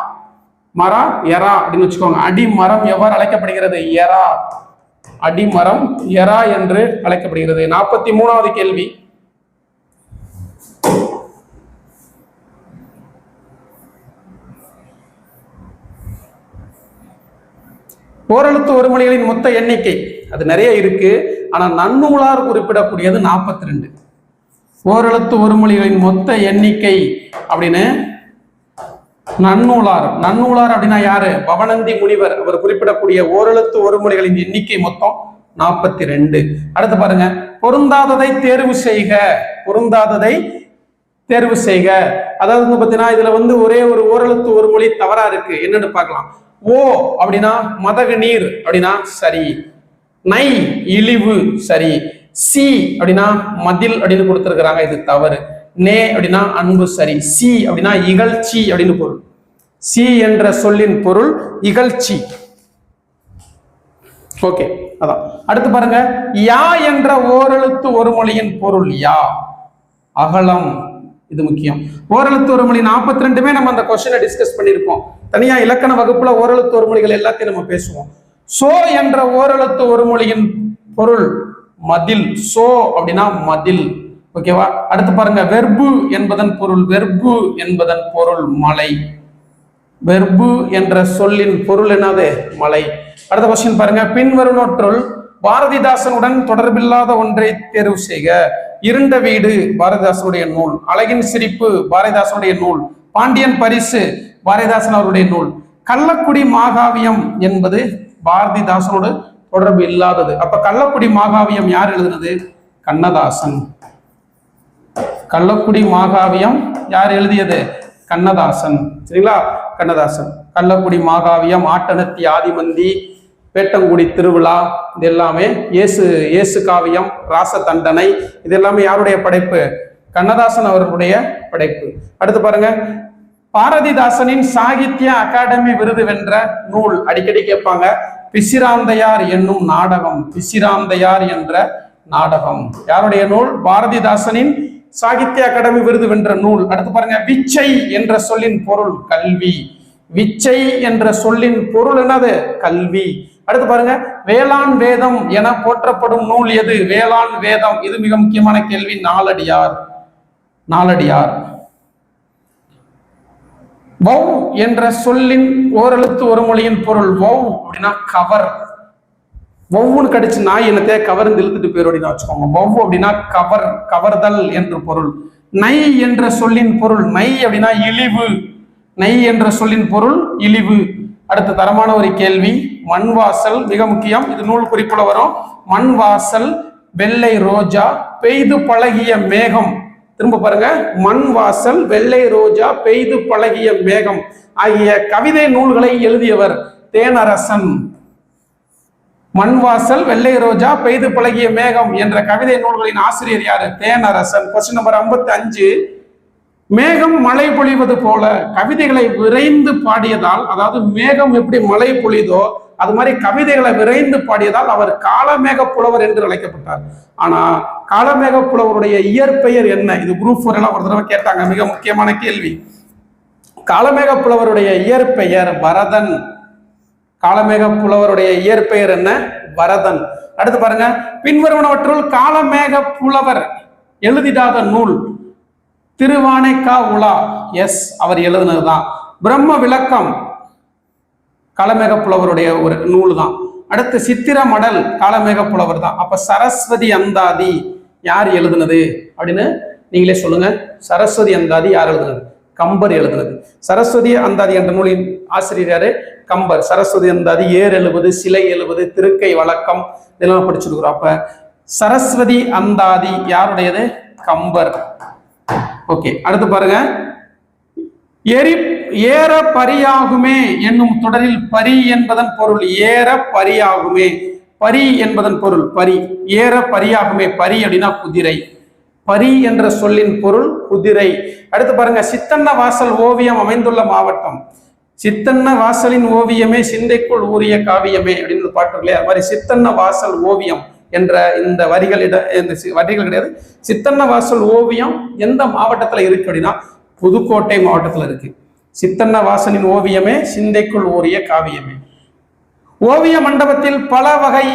மரா எரா அப்படின்னு வச்சுக்கோங்க. அடிமரம் எவ்வாறு அழைக்கப்படுகிறது? எரா. அடிமரம் எரா என்று அழைக்கப்படுகிறது. 43வது கேள்வி. ஓரெழுத்து ஒரு மொழிகளின் மொத்த எண்ணிக்கை அது நிறைய இருக்கு, ஆனா நன்னூலார் குறிப்பிடக்கூடியது 42. ஓரெழுத்து ஒரு மொழிகளின் மொத்த எண்ணிக்கை அப்படின்னு நன்னூலார், நன்னூலார் அப்படின்னா யாரு? பவனந்தி முனிவர். அவர் குறிப்பிடக்கூடிய ஓரெழுத்து ஒரு மொழிகளின் எண்ணிக்கை மொத்தம் 42. அடுத்து பாருங்க, பொருந்தாததை தேர்வு செய்க. பொருந்தாததை தேர்வு செய்க. அதாவது வந்து பாத்தீங்கன்னா இதுல வந்து ஒரே ஒரு ஓரெழுத்து ஒரு மொழி தவறா இருக்கு. என்னன்னு பார்க்கலாம். ஓ அப்படின்னா மதகு நீர் அப்படின்னா சரி. நை இழிவு சரி. சி அப்படின்னா மதில் அப்படின்னு கொடுத்திருக்கிறாங்க, இது தவறு. நே அப்படின்னா அன்பு சரி. சி அப்படின்னா இகழ்ச்சி அப்படின்னு பொருள். சி என்ற சொல்லின் பொருள் இகழ்ச்சி. ஓகே, அதான். அடுத்து பாருங்க, யா என்ற ஓரெழுத்து ஒரு மொழியின் பொருள் யா, அகலம். இது முக்கியம். ஓரெழுத்து ஒரு மொழி 42மே நம்ம அந்த கொஸ்டினை டிஸ்கஸ் பண்ணியிருப்போம். தனியா இலக்கண வகுப்புல ஓரெழுத்து ஒரு மொழிகள் எல்லாத்தையும் நம்ம பேசுவோம். சோ என்ற ஓரெழுத்து ஒரு மொழியின் பொருள் மதில். சோ அப்படின்னா மதில். ஓகேவா? அடுத்து பாருங்க, வெர்பு என்பதன் பொருள், வெர்பு என்பதன் பொருள் மலை. வெர்பு என்ற சொல்லின் பொருள் என்னது? மலை. அடுத்த கொஸ்டின் பாருங்க, பின்வருவனற்றுள் பாரதிதாசனுடன் தொடர்பில்லாத ஒன்றை தேர்வு செய்க. இருண்ட வீடு பாரதிதாசனுடைய நூல், அழகின் சிரிப்பு பாரதிதாசனுடைய நூல், பாண்டியன் பரிசு பாரதிதாசன் அவருடைய நூல், கள்ளக்குடி மாகாவியம் என்பது பாரதிதாசனோடு தொடர்பு இல்லாதது. அப்ப கள்ளக்குடி மாகாவியம் யார் எழுதினது? கண்ணதாசன். கள்ளக்குடி மாகாவியம் யார் எழுதியது? கண்ணதாசன். சரிங்களா? கண்ணதாசன். கள்ளக்குடி மாகாவியம், ஆட்டனத்தி ஆதிமந்தி, வேட்டங்குடி திருவிழா, இது எல்லாமே இயேசு காவியம், ராச தண்டனை, இது எல்லாமே யாருடைய படைப்பு? கண்ணதாசன் அவர்களுடைய படைப்பு. அடுத்து பாருங்க, பாரதிதாசனின் சாகித்ய அகாடமி விருது வென்ற நூல். அடிக்கடி கேட்பாங்க. பிசிராந்தையார் என்னும் நாடகம். பிசிராந்தையார் என்ற நாடகம் யாருடைய நூல்? பாரதிதாசனின் சாகித்ய அகாடமி விருது வென்ற நூல். அடுத்து பாருங்க, விச்சை என்ற சொல்லின் பொருள் கல்வி. விச்சை என்ற சொல்லின் பொருள் என்னது? கல்வி. அடுத்து பாருங்க, வேளாண் வேதம் என போற்றப்படும் நூல் எது? வேளாண் வேதம். இது மிக முக்கியமான கேள்வி. நாலடியார். நாலடியார். வௌ என்ற சொல்லின் ஓரெழுத்து ஒரு மொழியின் பொருள். வௌ அப்படின்னா கவர். வௌன்னு கடிச்சு நாய் என்னத்தையே கவர்ந்து இழுத்துட்டு போயிரு அப்படின்னு வச்சுக்கோங்க. வௌ அப்படின்னா கவர், கவர்தல் என்று பொருள். நை என்ற சொல்லின் பொருள். நை அப்படின்னா இழிவு. நை என்ற சொல்லின் பொருள் இழிவு. அடுத்த தரமான ஒரு கேள்வி. மண்வாசல் மிக முக்கியம். இது நூல் குறிப்புல வரும். மண்வாசல், வெள்ளை ரோஜா, பெய்து பழகிய மேகம். திரும்ப பாருங்க. மண் வாசல், வெள்ளை ரோஜா, பெய்து பழகிய மேகம் ஆகிய கவிதை நூல்களை எழுதியவர் தேனரசன். மண்வாசல், வெள்ளை ரோஜா, பெய்து பழகிய மேகம் என்ற கவிதை நூல்களின் ஆசிரியர் யாரு? தேனரசன். Question number 55. மேகம் மழை பொழிவது போல கவிதைகளை விரைந்து பாடியதால், அதாவது மேகம் எப்படி மழை பொழிதோ அது மாதிரி கவிதைகளை விரைந்து பாடியதால் அவர் காலமேக புலவர் என்று அழைக்கப்பட்டார். ஆனா காலமேக புலவருடைய இயற்பெயர் என்ன? இது குரூப் 4 எல்லாம் ஒரு தடவை கேட்டாங்க. மிக முக்கியமான கேள்வி. காலமேக புலவருடைய இயற்பெயர் வரதன். காலமேக புலவருடைய இயற்பெயர் என்ன? வரதன். அடுத்து பாருங்க. பின்வருவனவற்றுள் காலமேக புலவர் எழுதிடாத நூல். திருவானைக்கா உலா. எஸ், அவர் எழுதுனதுதான். பிரம்ம விளக்கம் காலமேக புலவருடைய ஒரு நூல் தான். அடுத்து சித்திர மடல் காலமேக புலவர் தான். அப்ப சரஸ்வதி அந்தாதி யார் எழுதுனது அப்படின்னு நீங்களே சொல்லுங்க. சரஸ்வதி அந்தாதி யார் எழுதுனது? கம்பர் எழுதுனது. சரஸ்வதி அந்தாதி என்ற நூலின் ஆசிரியர் யாரு? கம்பர். சரஸ்வதி அந்தாதி, ஏர் எழுவது, சிலை எழுவது, திருக்கை வழக்கம் இதெல்லாம் படிச்சிருக்கிறோம். அப்ப சரஸ்வதி அந்தாதி யாருடையது? கம்பர். ஓகே, அடுத்து பாருங்க. ஏற பரியாகுமே என்னும் தொடரில் பரி என்பதன் பொருள். ஏற பரியாகுமே. பரி என்பதன் பொருள் பரி. ஏற பரியாகுமே. பரி அப்படின்னா குதிரை. பரி என்ற சொல்லின் பொருள் குதிரை. அடுத்து பாருங்க. சித்தன்ன வாசல் ஓவியம் அமைந்துள்ள மாவட்டம். சித்தன்ன வாசலின் ஓவியமே சிந்தைக்குள் ஊறிய காவியமே அப்படின்னு பாட்டு இல்லையா? அது மாதிரி சித்தன்ன வாசல் ஓவியம் என்ற இந்த வரிகள் கிடையாது. சித்தன்ன வாசல் ஓவியம் எந்த மாவட்டத்துல இருக்கு அப்படின்னா புதுக்கோட்டை மாவட்டத்துல இருக்கு. சித்தன்ன வாசலின் ஓவியமே சிந்தைக்குள் ஊறிய காவியமே. ஓவிய மண்டபத்தில் பல வகை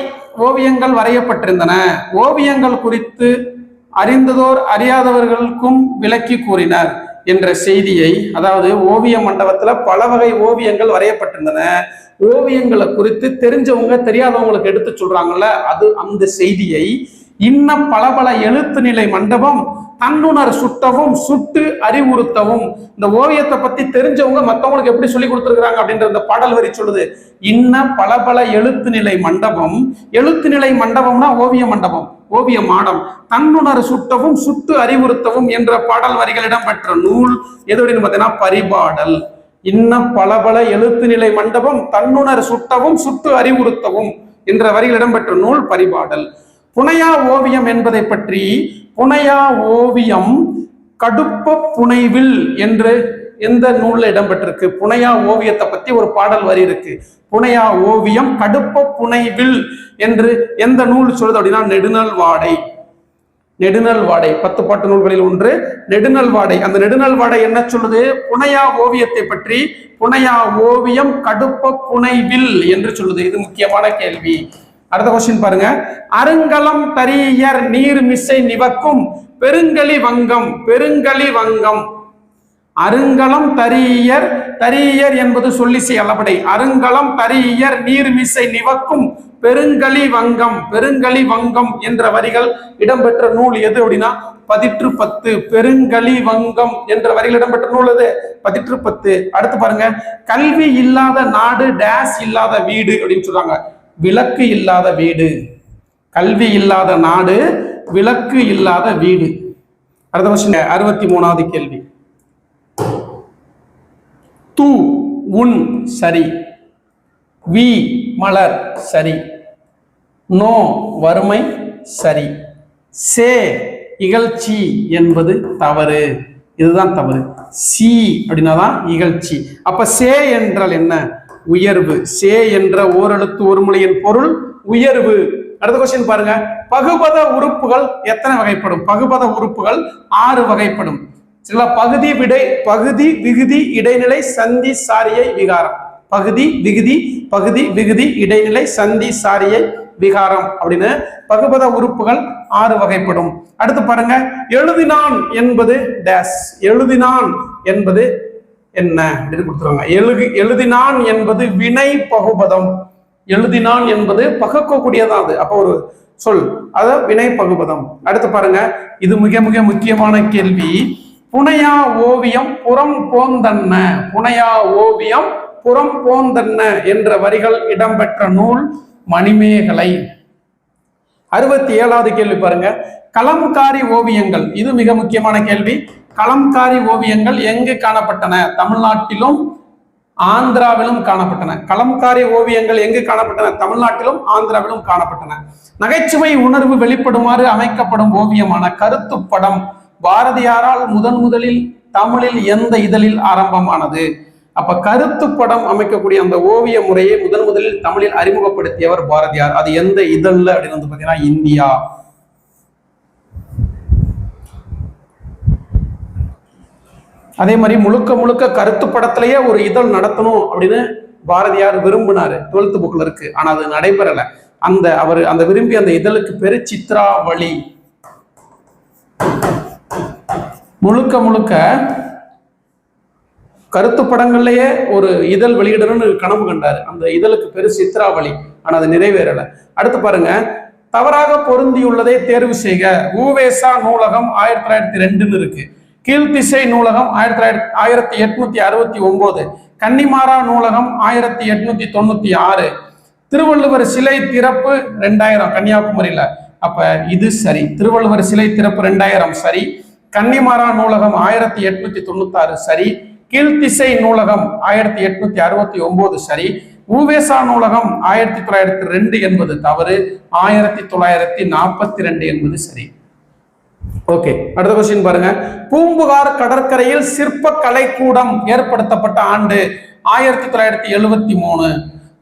ஓவியங்கள் வரையப்பட்டிருந்தன. ஓவியங்கள் குறித்து அறிந்ததோர் அறியாதவர்களுக்கும் விளக்கி கூறினார் என்ற செய்தியை, அதாவது ஓவிய மண்டபத்துல பல வகை ஓவியங்கள் வரையப்பட்டிருந்தன, ஓவியங்களை குறித்து தெரிஞ்சவங்க தெரியாதவங்களுக்கு எடுத்து சொல்றாங்கல்ல, அது அந்த செய்தியை இன்னும் பல எழுத்து நிலை மண்டபம் தன்னுணர் சுட்டவும் சுட்டு அறிவுறுத்தவும். இந்த ஓவியத்தை பத்தி தெரிஞ்சவங்க மற்றவங்களுக்கு எப்படி சொல்லி கொடுத்துருக்காங்க அப்படின்ற இந்த பாடல் வரி சொல்லுது. இன்னும் பல எழுத்து நிலை மண்டபம். எழுத்து நிலை மண்டபம்னா ஓவிய மண்டபம், ஓவிய மாடம். தன்னுணர் சுட்டவும் சுட்டு அறிவுறுத்தவும் என்ற பாடல் வரிகள் இடம்பெற்ற நூல் எது அப்படின்னு பார்த்தீங்கன்னா பரிபாடல். இன்னும் பல எழுத்து நிலை மண்டபம் தன்னுணர் சுட்டவும் சுட்டு அறிவுறுத்தவும் என்ற வரிகள் இடம்பெற்ற நூல் பரிபாடல். புனையா ஓவியம் என்பதை பற்றி, புனையா ஓவியம் கடுப்ப புனைவில் என்று எந்த நூல்ல இடம்பெற்றிருக்கு? புனையா ஓவியத்தை பத்தி ஒரு பாடல் வரி இருக்கு. புனையா ஓவியம் கடுப்ப புனைவில் என்று எந்த நூல் சொல்லுது அப்படின்னா நெடுநல் வாடை. நெடுநல் வாடை 10 பாட்டு நூல்களில் ஒன்று நெடுநல் வாடை. அந்த நெடுநல் வாடை என்ன சொல்லுது? புனையா ஓவியத்தை பற்றி புனையா ஓவியம் கடுப்ப புனைவில் என்று சொல்லுது. இது முக்கியமான கேள்வி. அடுத்த கொஸ்டின் பாருங்க. அருங்கலம் தரியர் நீர் மிசை நிவக்கும் பெருங்கலி வங்கம். பெருங்கலி வங்கம். அருங்கலம் தரியர், தரியர் என்பது சொல்லிசை அளபடை. அருங்கலம் தரியர் நீர்மிசை நிவக்கும் பெருங்கலி வங்கம். பெருங்கலி வங்கம் என்ற வரிகள் இடம்பெற்ற நூல் எது அப்படின்னா பதிற்று 10. பெருங்கலி வங்கம் என்ற வரிகள் இடம்பெற்ற நூல் எது? பதிற்று 10. அடுத்து பாருங்க. கல்வி இல்லாத நாடு டேஸ் இல்லாத வீடு அப்படின்னு சொல்றாங்க. விளக்கு இல்லாத வீடு. கல்வி இல்லாத நாடு, விளக்கு இல்லாத வீடு. அடுத்த கொஸ்டின் 63வது கேள்வி. தூ உன் சரி, வி மலர் சரி, நோ வறுமை சரி, சே இகழ்ச்சி என்பது தவறு. இதுதான் தவறு. சி அப்படின்னா தான் இகழ்ச்சி. அப்ப சே என்றால் என்ன? உயர்வு. சே என்ற ஓரெழுத்து ஒரு மொழியின் பொருள் உயர்வு. அடுத்த கொஸ்டின் பாருங்க. பகுபத உறுப்புகள் எத்தனை வகைப்படும்? பகுபத உறுப்புகள் 6 வகைப்படும். சில பகுதி விடை, பகுதி விகுதி இடைநிலை சந்தி சாரியை விகாரம். பகுதி விகுதி, பகுதி விகுதி, இடைநிலை, சந்தி, சாரியை, விகாரம் அப்படின்னு பகுபத உறுப்புகள் 6 வகைப்படும். அடுத்து பாருங்க, எழுதினான் என்பது டேஸ். எழுதினான் என்பது என்ன அப்படின்னு கொடுத்துருவாங்க. எழுதினான் என்பது வினை பகுபதம். எழுதினான் என்பது பகுக்கக்கூடியதான் அது. அப்போ ஒரு சொல், அத வினை பகுபதம். அடுத்து பாருங்க, இது மிக மிக முக்கியமான கேள்வி. புனையா ஓவியம் புறம் போந்தன்ன. புனையா ஓவியம் புறம் போந்தன்ன என்ற வரிகள் இடம்பெற்ற நூல் மணிமேகலை. 67வது கேள்வி பாருங்க, கலம்காரி ஓவியங்கள். இது மிக முக்கியமான கேள்வி. கலம்காரி ஓவியங்கள் எங்கு காணப்பட்டன? தமிழ்நாட்டிலும் ஆந்திராவிலும் காணப்பட்டன. கலம்காரி ஓவியங்கள் எங்கு காணப்பட்டன? தமிழ்நாட்டிலும் ஆந்திராவிலும் காணப்பட்டன. நகைச்சுவை உணர்வு வெளிப்படுமாறு அமைக்கப்படும் ஓவியமான கருத்துப்படம் பாரதியாரால் முதலில் தமிழில் எந்த இதழில் ஆரம்பமானது? அப்ப கருத்துப்படம் அமைக்கக்கூடிய அந்த ஓவிய முறையை முதலில் தமிழில் அறிமுகப்படுத்தியவர் பாரதியார். அது எந்த இதழ்ல அப்படின்னு வந்து பாத்தீங்கன்னா இந்தியா. அதே மாதிரி முழுக்க கருத்து படத்திலேயே ஒரு இதழ் நடத்தணும் அப்படின்னு பாரதியார் விரும்பினாரு. 12th புக்ல இருக்கு. ஆனா அது நடைபெறல. அவர் விரும்பி அந்த இதழுக்கு பேரு சித்ராவளி. முழுக்க கருத்து படங்கள்லயே ஒரு இதழ் வெளியிடணும்னு கனவு கண்டாரு. அந்த இதழுக்கு பேரு சித்ராவளி. ஆனா அது நிறைவேறல. அடுத்து பாருங்க, தவறாக பொருந்தியுள்ளதை தேர்வு செய்க. ஊவேசா நூலகம் 1902 இருக்கு. கீழ்த்திசை நூலகம் 1869, கன்னிமாரா நூலகம் 1896, திருவள்ளுவர் சிலை திறப்பு 2000 கன்னியாகுமரியில. அப்ப இது சரி. திருவள்ளுவர் சிலை திறப்பு 2000 சரி. கன்னிமாரா நூலகம் 1896 சரி. கீழ்த்திசை நூலகம் 1869 சரி. ஊவேசா நூலகம் 1902 என்பது தவறு. 1942 என்பது சரி. ஓகே, அடுத்த கொஸ்டின் பாருங்க. பூம்புகார் கடற்கரையில் சிற்ப கலைக்கூடம் ஏற்படுத்தப்பட்ட ஆண்டு 1973.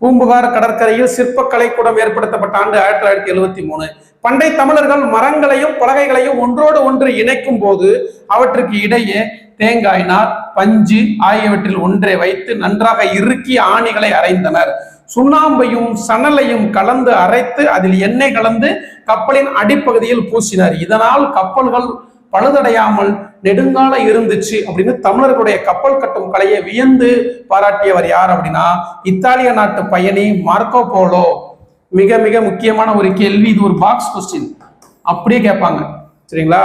பூம்புகார் கடற்கரையில் சிற்ப கலைக்கூடம் ஏற்படுத்தப்பட்ட ஆண்டு 1973. பண்டை தமிழர்கள் மரங்களையும் பலகைகளையும் ஒன்றோடு ஒன்று இணைக்கும் போது அவற்றுக்கு இடையே தேங்காய் நார், பஞ்சு ஆகியவற்றில் ஒன்றை வைத்து நன்றாக இறுக்கி ஆணிகளை அரைந்தனர். சுண்ணாம்பையும் சணலையும் கலந்து அரைத்து அதில் எண்ணெய் கலந்து கப்பலின் அடிப்பகுதியில் பூசினர். இதனால் கப்பல்கள் பழுதடையாமல் நெடுங்கால இருந்துச்சு அப்படின்னு தமிழர்களுடைய கப்பல் கட்டும் கலையை வியந்து பாராட்டியவர் யார் அப்படின்னா இத்தாலிய நாட்டு பயணி மார்க்கோ போலோ. மிக மிக முக்கியமான ஒரு கேள்வி. இது ஒரு பாக்ஸ் கொஸ்டின், அப்படியே கேட்பாங்க. சரிங்களா?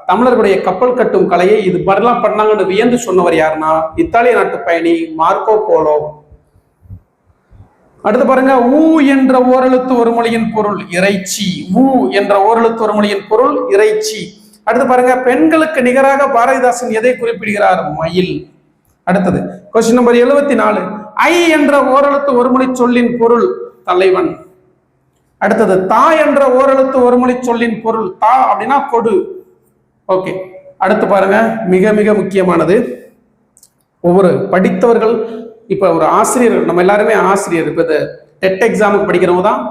தமிழர்களுடைய கப்பல் கட்டும் கலையை இது மாதிரிலாம் பண்ணாங்கன்னு வியந்து சொன்னவர் யாருன்னா இத்தாலிய நாட்டு பயணி மார்க்கோ போலோ. அடுத்து பாருங்க, ஊ என்ற ஓரெழுத்து ஒரு மொழியின் பொருள் இறைச்சி. ஊ என்ற ஓரெழுத்து ஒரு மொழியின் பொருள் இறைச்சி. அடுத்து பாருங்க, பெண்களுக்கு நிகராக பாரதிதாசன் எதை குறிப்பிடுகிறார்? மயில். அடுத்தது கொஸ்டின் நம்பர் 74. ஐ என்ற ஓரெழுத்து ஒரு மொழி சொல்லின் பொருள் தலைவன். அடுத்தது தா என்ற ஓரெழுத்து ஒரு மொழி சொல்லின் பொருள் தா அப்படின்னா கொடு. ஓகே, அடுத்து பாருங்க, மிக மிக முக்கியமானது. ஒவ்வொரு படித்தவர்கள், இப்ப ஒரு ஆசிரியர், நம்ம எல்லாருமே ஆசிரியர். இப்ப இந்த டெட் எக்ஸாமுக்கு படிக்கிறவங்க தான்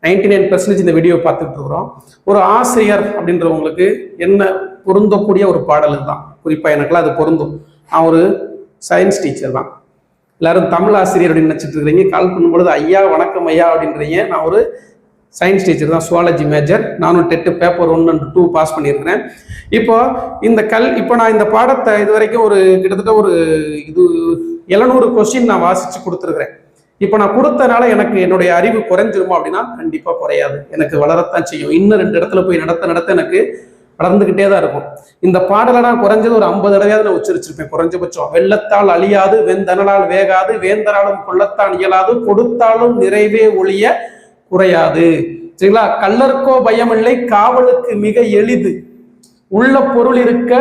99% இந்த வீடியோ பார்த்துட்டு இருக்கிறோம். ஒரு ஆசிரியர் அப்படின்றவங்களுக்கு என்ன பொருந்தக்கூடிய ஒரு பாடல் தான். குறிப்பா எனக்குலாம் அது பொருந்தும். நான் ஒரு சயின்ஸ் டீச்சர் தான். எல்லாரும் தமிழ் ஆசிரியர் அப்படின்னு நினைச்சிட்டு இருக்கிறீங்க. கால் பண்ணும்பொழுது ஐயா வணக்கம் ஐயா அப்படின்றீங்க. நான் ஒரு சயின்ஸ் டீச்சர் தான், சுவாலஜி மேஜர். நானும் டெட் பேப்பர் 1 and 2 பாஸ் பண்ணியிருக்கிறேன். இப்போ நான் இந்த பாடத்தை இது வரைக்கும் கிட்டத்தட்ட 700 கொஸ்டின் நான் வாசிச்சு கொடுத்துருக்கிறேன். இப்போ நான் கொடுத்தனால எனக்கு என்னுடைய அறிவு குறைஞ்சிருமா அப்படின்னா கண்டிப்பா குறையாது. எனக்கு வளரத்தான் செய்யும். இன்னும் 2 இடத்துல போய் நடத்த எனக்கு வளர்ந்துகிட்டே தான் இருக்கும். இந்த பாடலை நான் குறைஞ்சது ஒரு 50 தடவையாவது நான் உச்சரிச்சிருப்பேன் குறைஞ்சபட்சம். வெள்ளத்தால் அழியாது, வெந்தனலால் வேகாது, வேந்தராலும் கொள்ளத்தான் இயலாது, கொடுத்தாலும் நிறைவே ஒழிய குறையாது. சரிங்களா? கள்ளர்க்கோ பயமில்லை, காவலுக்கு மிக எளிது, உள்ள பொருள் இருக்க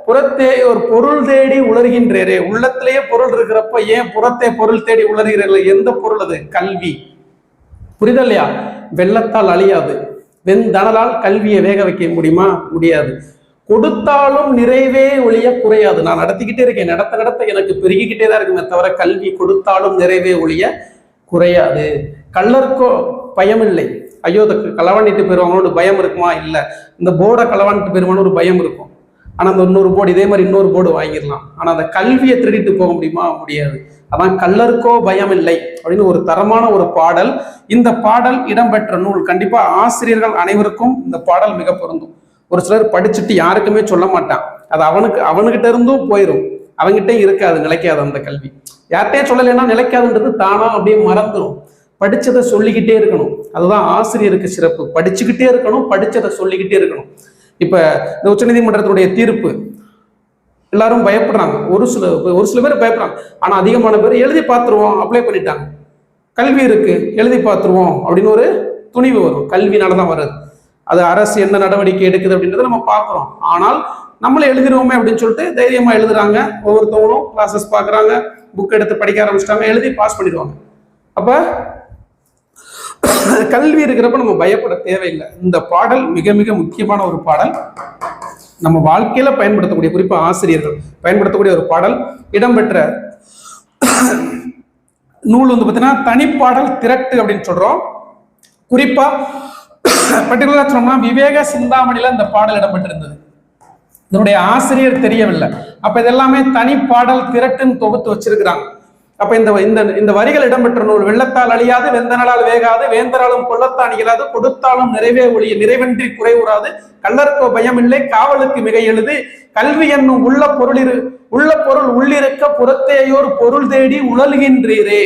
புறத்தே ஒரு பொருள் தேடி உளர்கின்றே. உள்ளத்திலேயே பொருள் இருக்கிறப்ப ஏன் புறத்தே பொருள் தேடி உளர்கிறீர்கள்? எந்த பொருள் அது? கல்வி. புரியுதா இல்லையா? வெள்ளத்தால் அழியாது, வெந்தனலால் கல்வியை வேக வைக்க முடியுமா? முடியாது. கொடுத்தாலும் நிறைவே ஒழிய குறையாது. நான் நடத்திக்கிட்டே இருக்கேன், நடத்த எனக்கு பெருகிக்கிட்டே தான் இருக்குமே தவிர கல்வி கொடுத்தாலும் நிறைவே ஒழிய குறையாது. கள்ளர்க்கோ பயமில்லை. ஐயோ களவாண்டிட்டு போயிருவாங்களோட பயம் இருக்குமா? இல்லை. இந்த போர்டை களவாண்டிட்டு போயிருவானு ஒரு பயம் இருக்கும். ஆனா அந்த இன்னொரு போர்டு இதே மாதிரி இன்னொரு போர்டு வாங்கிடலாம். ஆனா அந்த கல்வியை திருடிட்டு போக முடியுமா? முடியாது. அதான் கள்ளருக்கோ பயம் இல்லை அப்படின்னு ஒரு தரமான ஒரு பாடல். இந்த பாடல் இடம்பெற்ற நூல் கண்டிப்பா ஆசிரியர்கள் அனைவருக்கும் இந்த பாடல் மிக பொருந்தும். ஒரு சிலர் படிச்சுட்டு யாருக்குமே சொல்ல மாட்டான், அது அவனுக்கிட்ட இருந்தும் போயிடும், அவங்ககிட்ட இருக்காது, நிலைக்காது. அந்த கல்வி யார்கிட்டயே சொல்லலைன்னா நிலைக்காதுன்றது தானா அப்படியே மறந்துடும். படிச்சதை சொல்லிக்கிட்டே இருக்கணும், அதுதான் ஆசிரியருக்கு சிறப்பு. படிச்சுக்கிட்டே இருக்கணும், படிச்சதை சொல்லிக்கிட்டே இருக்கணும். இப்ப இந்த உச்சநீதிமன்றத்துடைய தீர்ப்பு எல்லாரும் பயப்படுறாங்க, ஒரு சில பேர் பயப்படுறாங்க. ஆனா அதிகமான பேர் எழுதி பார்த்துருவோம், அப்ளை பண்ணிட்டாங்க. கல்வி இருக்கு, எழுதி பார்த்துருவோம் அப்படின்னு ஒரு துணிவு வரும். கல்வினாலதான் வருது. அது அரசு என்ன நடவடிக்கை எடுக்குது அப்படின்றத நம்ம பார்க்கிறோம். ஆனால் நம்மளே எழுதிடுவோமே அப்படின்னு சொல்லிட்டு தைரியமா எழுதுறாங்க. ஒவ்வொருத்தவங்களும் கிளாஸஸ் பார்க்குறாங்க, புக் எடுத்து படிக்க ஆரம்பிச்சிட்டாங்க, எழுதி பாஸ் பண்ணிடுவாங்க. அப்ப கல்வி இருக்கிறப்ப நம்ம பயப்பட தேவையில்லை. இந்த பாடல் மிக மிக முக்கியமான ஒரு பாடல், நம்ம வாழ்க்கையில பயன்படுத்தக்கூடிய, குறிப்பா ஆசிரியர்கள் பயன்படுத்தக்கூடிய ஒரு பாடல். இடம்பெற்ற நூல் வந்து பார்த்தீங்கன்னா தனிப்பாடல் திரட்டு அப்படின்னு சொல்றோம். குறிப்பா பர்டிகுலரா சொன்னோம்னா விவேக சிந்தாமணியில இந்த பாடல் இடம்பெற்றிருந்தது. இதனுடைய ஆசிரியர் தெரியவில்லை. அப்ப இதெல்லாமே தனிப்பாடல் திரட்டுன்னு தொகுத்து வச்சிருக்கிறாங்க. அப்ப இந்த வரிகள் இடம்பெற்ற நூல் வெள்ளத்தால் அழியாது, வெந்தனலால் வேகாது, வேந்தராலும் கொள்ளத்தான் இயலாது, கொடுத்தாலும் நிறைவே ஒழிய நிறைவென்றி குறைவுறாது, கள்ளர்க்கோ பயம் இல்லை, காவலுக்கு மிக எழுது, கல்வி என்னும் உள்ள பொருள் உள்ளிருக்க புறத்தேயோர் பொருள் தேடி உழல்கின்றீரே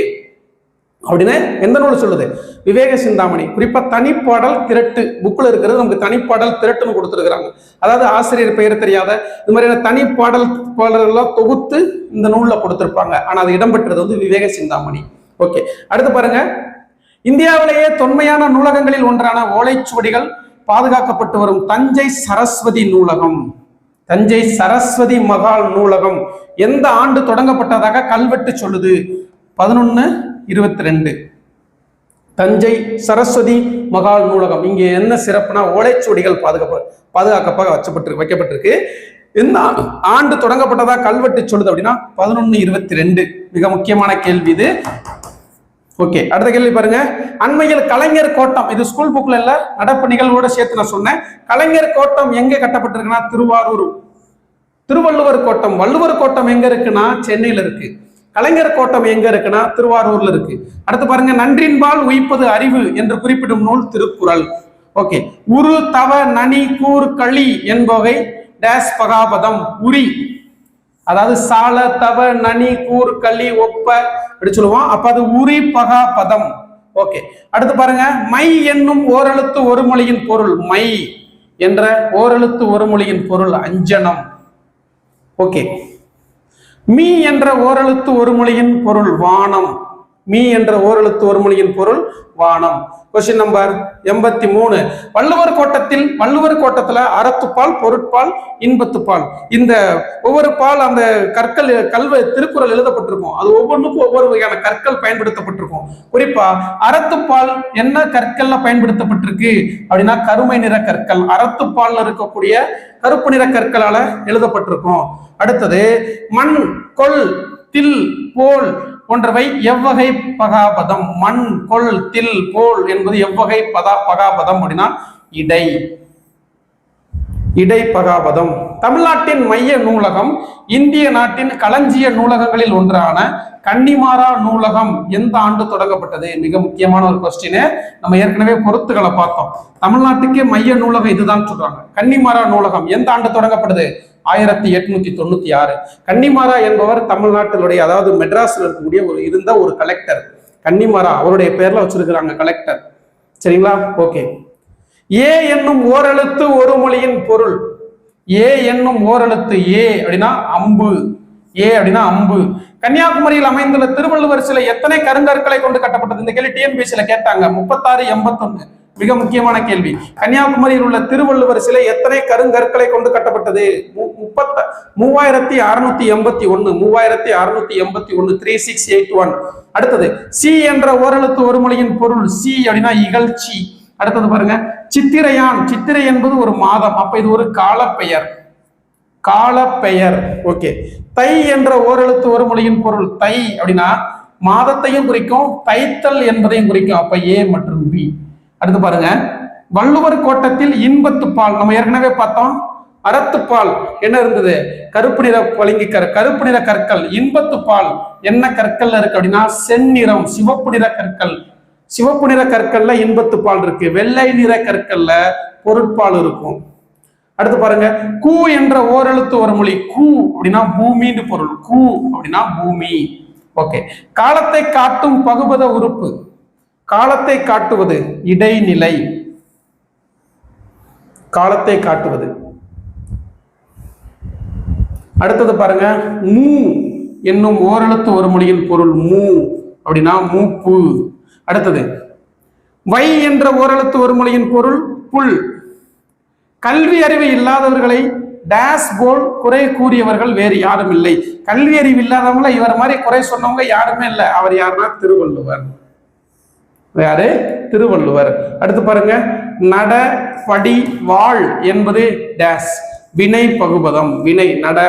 அப்படின்னு எந்த நூல் சொல்லுது? விவேக சிந்தாமணி. குறிப்பா தனிப்பாடல் திரட்டு புக்ல இருக்கிறது நமக்கு தனிப்பாடல் திரட்டுன்னு கொடுத்துருக்காங்க. அதாவது ஆசிரியர் பெயர் தெரியாத இது மாதிரியான தனிப்பாடல் பாடல்கள்லாம் தொகுத்து இந்த நூல்ல கொடுத்திருப்பாங்க. ஆனா அது இடம்பெற்றது வந்து விவேக சிந்தாமணி. ஓகே, அடுத்து பாருங்க. இந்தியாவிலேயே தொன்மையான நூலகங்களில் ஒன்றான ஓலைச்சுவடிகள் பாதுகாக்கப்பட்டு வரும் தஞ்சை சரஸ்வதி நூலகம், தஞ்சை சரஸ்வதி மகால் நூலகம் எந்த ஆண்டு தொடங்கப்பட்டதாக கல்வெட்டு சொல்லுது? 1122. தஞ்சை சரஸ்வதி மகால் நூலகம். இங்க என்ன சிறப்புனா ஓலைச்சுவடிகள் பாதுகாப்பாக வைக்கப்பட்டிருக்கு. இந்த ஆண்டு தொடங்கப்பட்டதா கல்வெட்டு சொல்லுது அப்படின்னா 1122. மிக முக்கியமான கேள்வி இது. ஓகே, அடுத்த கேள்வி பாருங்க. அண்மையில் கலைஞர் கோட்டம், இது ஸ்கூல் புக்ல இல்ல, நடப்பு நிகழ்வோட சேர்த்து நான் சொன்னேன். கலைஞர் கோட்டம் எங்க கட்டப்பட்டிருக்குன்னா திருவாரூர். திருவள்ளுவர் கோட்டம், வள்ளுவர் கோட்டம் எங்க இருக்குன்னா சென்னையில இருக்கு. கலைஞர் கோட்டம் எங்க இருக்குன்னா திருவாரூர்ல இருக்கு. அடுத்து பாருங்க. நன்றின்பால் உயிப்பது அறிவு என்று குறிப்பிடும் நூல் திருக்குறள். ஓகே, உரு தவ நனி கூர் களி என்பவை டேஸ் பகாபதம். உரி அதாவது சால தவ நனி கூர் களி ஒப்ப அப்படி சொல்லுவோம். அப்ப அது உரி பகாபதம். ஓகே, அடுத்து பாருங்க. மை என்னும் ஓரெழுத்து ஒரு மொழியின் பொருள். மை என்ற ஓரெழுத்து ஒரு மொழியின் பொருள் அஞ்சனம். ஓகே, மீ என்ற ஓரெழுத்து ஒரு மொழியின் பொருள் வானம். மீ என்ற ஓரெழுத்து ஒரு மொழியின் பொருள் வானம். Question number 83. வள்ளுவர் கோட்டத்துல அறத்துப்பால், பொருட்பால், இன்பத்துப்பால், இந்த ஒவ்வொரு பால் அந்த திருக்குறள் எழுதப்பட்டிருக்கும். அது ஒவ்வொன்றுக்கும் ஒவ்வொரு வகையான கற்கள் பயன்படுத்தப்பட்டிருக்கும். குறிப்பா அறத்துப்பால் என்ன கற்கள்ல பயன்படுத்தப்பட்டிருக்கு அப்படின்னா கருமை நிற கற்கள். அறத்துப்பால்ல இருக்கக்கூடிய கருப்பு நிற கற்களால எழுதப்பட்டிருக்கும். அடுத்தது மண், கொள், தில், போல் போன்றவை எவ்வகை பகாபதம்? மண், கொள், தில், போல் என்பது எவ்வகை பகாபதம் அப்படின்னா இடை பகாபதம். தமிழ்நாட்டின் மைய நூலகம் இந்திய நாட்டின் களஞ்சிய நூலகங்களில் ஒன்றான கன்னிமாரா நூலகம் எந்த ஆண்டு தொடங்கப்பட்டது? மிக முக்கியமான ஒரு கொஸ்டின். நம்ம ஏற்கனவே பொருத்துக்களை பார்த்தோம். தமிழ்நாட்டுக்கே மைய நூலகம் இதுதான் சொல்றாங்க. கன்னிமாரா நூலகம் எந்த ஆண்டு தொடங்கப்படுது? 1896. கன்னிமாரா என்பவர் தமிழ்நாட்டிலுடைய, அதாவது மெட்ராஸ்ல இருக்கக்கூடிய ஒரு கலெக்டர். கன்னிமாரா அவருடைய பேர்ல வச்சிருக்கிறாங்க கலெக்டர். சரிங்களா? ஓகே. ஏ என்னும் ஓரெழுத்து ஒரு மொழியின் பொருள். ஏ என்னும் ஓரெழுத்து. ஏ அப்படின்னா அம்பு. ஏ அப்படின்னா அம்பு. கன்னியாகுமரியில் அமைந்துள்ள திருவள்ளுவர் சிலை எத்தனை கருங்கற்களை கொண்டு கட்டப்பட்டது? இந்த கேள்வி டிஎன்பிஎஸ்சில கேட்டாங்க. 36, 81. மிக முக்கியமான கேள்வி. கன்னியாகுமரியில் உள்ள திருவள்ளுவர் சிலை எத்தனை கருங்கற்களை கொண்டு கட்டப்பட்டது? 3681. 3681. 3681. அடுத்தது சி என்ற ஓரெழுத்து ஒரு மொழியின் பொருள். சி அப்படின்னா இகழ்ச்சி. அடுத்தது பாருங்க. சித்திரையான். சித்திரை என்பது ஒரு மாதம், அப்ப இது ஒரு காலப்பெயர். ஓகே. தை என்ற ஓரெழுத்து ஒரு மொழியின் பொருள். தை அப்படின்னா மாதத்தையும் குறிக்கும், தைத்தல் என்பதையும் குறிக்கும். அப்ப ஏ மற்றும் பி. அடுத்து பாருங்க. வள்ளுவர் கோட்டத்தில் இன்பத்துப்பால், நம்ம ஏற்கனவே பார்த்தோம். அறத்துப்பால் என்ன இருந்தது? கருப்பு நிற கருப்பு நிற கற்கள். இன்பத்துப்பால் என்ன கற்கள் இருக்கு அப்படின்னா செந்நிறம் சிவப்பு நிற கற்கள். சிவப்பு நிற கற்கள்ல இன்பத்துப்பால் இருக்கு. வெள்ளை நிற கற்கள்ல பொருட்பால் இருக்கும். அடுத்து பாருங்க, கூ என்ற ஓரெழுத்து ஒரு மொழி. கூ அப்படின்னா பூமின்னு பொருள். கூ அப்படின்னா பூமி. ஓகே. காலத்தை காட்டும் பகுபத உறுப்பு. காலத்தை காட்டுவது இடைநிலை. காலத்தை காட்டுவது. அடுத்தது பாருங்க, மூ என்னும் ஓரெழுத்து ஒரு மொழியின் பொருள். மூ அப்படின்னா மூப்பு. அடுத்தது, வை என்ற ஓரெழுத்து ஒரு மொழியின் பொருள் புல். கல்வி அறிவு இல்லாதவர்களை டேஸ் போல் குறை கூறியவர்கள் வேறு யாரும் இல்லை. கல்வி அறிவு இல்லாதவங்கள இவர் மாதிரி குறை சொன்னவங்க யாருமே இல்லை. அவர் யாருன்னா திருவள்ளுவர். யாரு? திருவள்ளுவர். அடுத்து பாருங்க, நட படி வாழ் என்பது டேஸ் வினை பகுபதம். வினை நட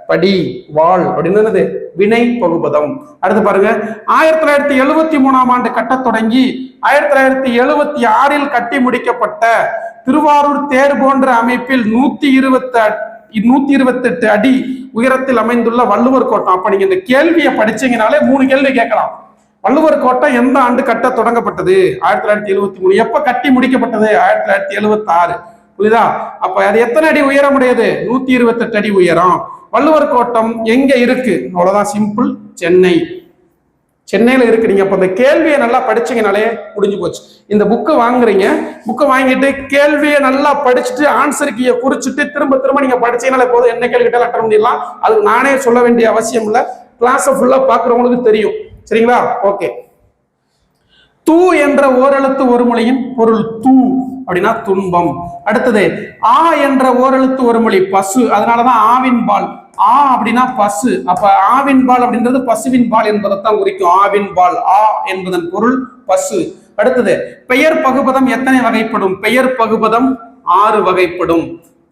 படி வாழ் அப்படின்னு வினை பகுபதம். அடுத்து பாருங்க, 1973ஆம் ஆண்டு கட்டத் தொடங்கி 1976 கட்டி முடிக்கப்பட்ட திருவாரூர் தேர் போன்ற அமைப்பில் 128 அடி உயரத்தில் அமைந்துள்ள வள்ளுவர் கோட்டம். அப்ப நீங்க இந்த கேள்வியை படிச்சீங்கனாலே 3 கேள்வி கேட்கலாம். வள்ளுவர் கோட்டம் எந்த ஆண்டு கட்ட தொடங்கப்பட்டது? 1973. எப்ப கட்டி முடிக்கப்பட்டது? 1976. புரியுதா? அப்ப அது எத்தனை அடி உயரமுடையது? 128 அடி உயரம். வள்ளுவர் கோட்டம் எங்க இருக்கு? அவ்வளவுதான், சிம்பிள். சென்னை. சென்னையில இருக்கு. நீங்க அப்ப இந்த கேள்வியை நல்லா படிச்சீங்கனாலே முடிஞ்சு போச்சு. இந்த புக்கு வாங்குறீங்க, புக்கை வாங்கிட்டு கேள்வியை நல்லா படிச்சுட்டு ஆன்சர் கீயை குறிச்சுட்டு திரும்ப திரும்ப நீங்க படிச்சீங்கனாலே போதும். என்ன கேள்வி கேட்டாலும் அட்டன் பண்ணிடலாம். அதுக்கு நானே சொல்ல வேண்டிய அவசியம் இல்லை. கிளாஸை ஃபுல்லா பாக்குறவங்களுக்கு தெரியும். சரிங்களா? ஓகே. தூ என்ற ஓரெழுத்து ஒரு மொழியின் பொருள். தூ அப்படின்னா துன்பம். அடுத்தது, ஆ என்ற ஓரெழுத்து ஒரு மொழி பசு. அதனாலதான் ஆவின் பால். ஆ அப்படின்னா பசு. அப்ப ஆவின் பால் அப்படின்றது பசுவின் பால் என்பதைத்தான் குறிக்கும். ஆவின் பால். ஆ என்பதன் பொருள் பசு. அடுத்தது, பெயர் பகுபதம் எத்தனை வகைப்படும்? பெயர் பகுபதம் 6 வகைப்படும்.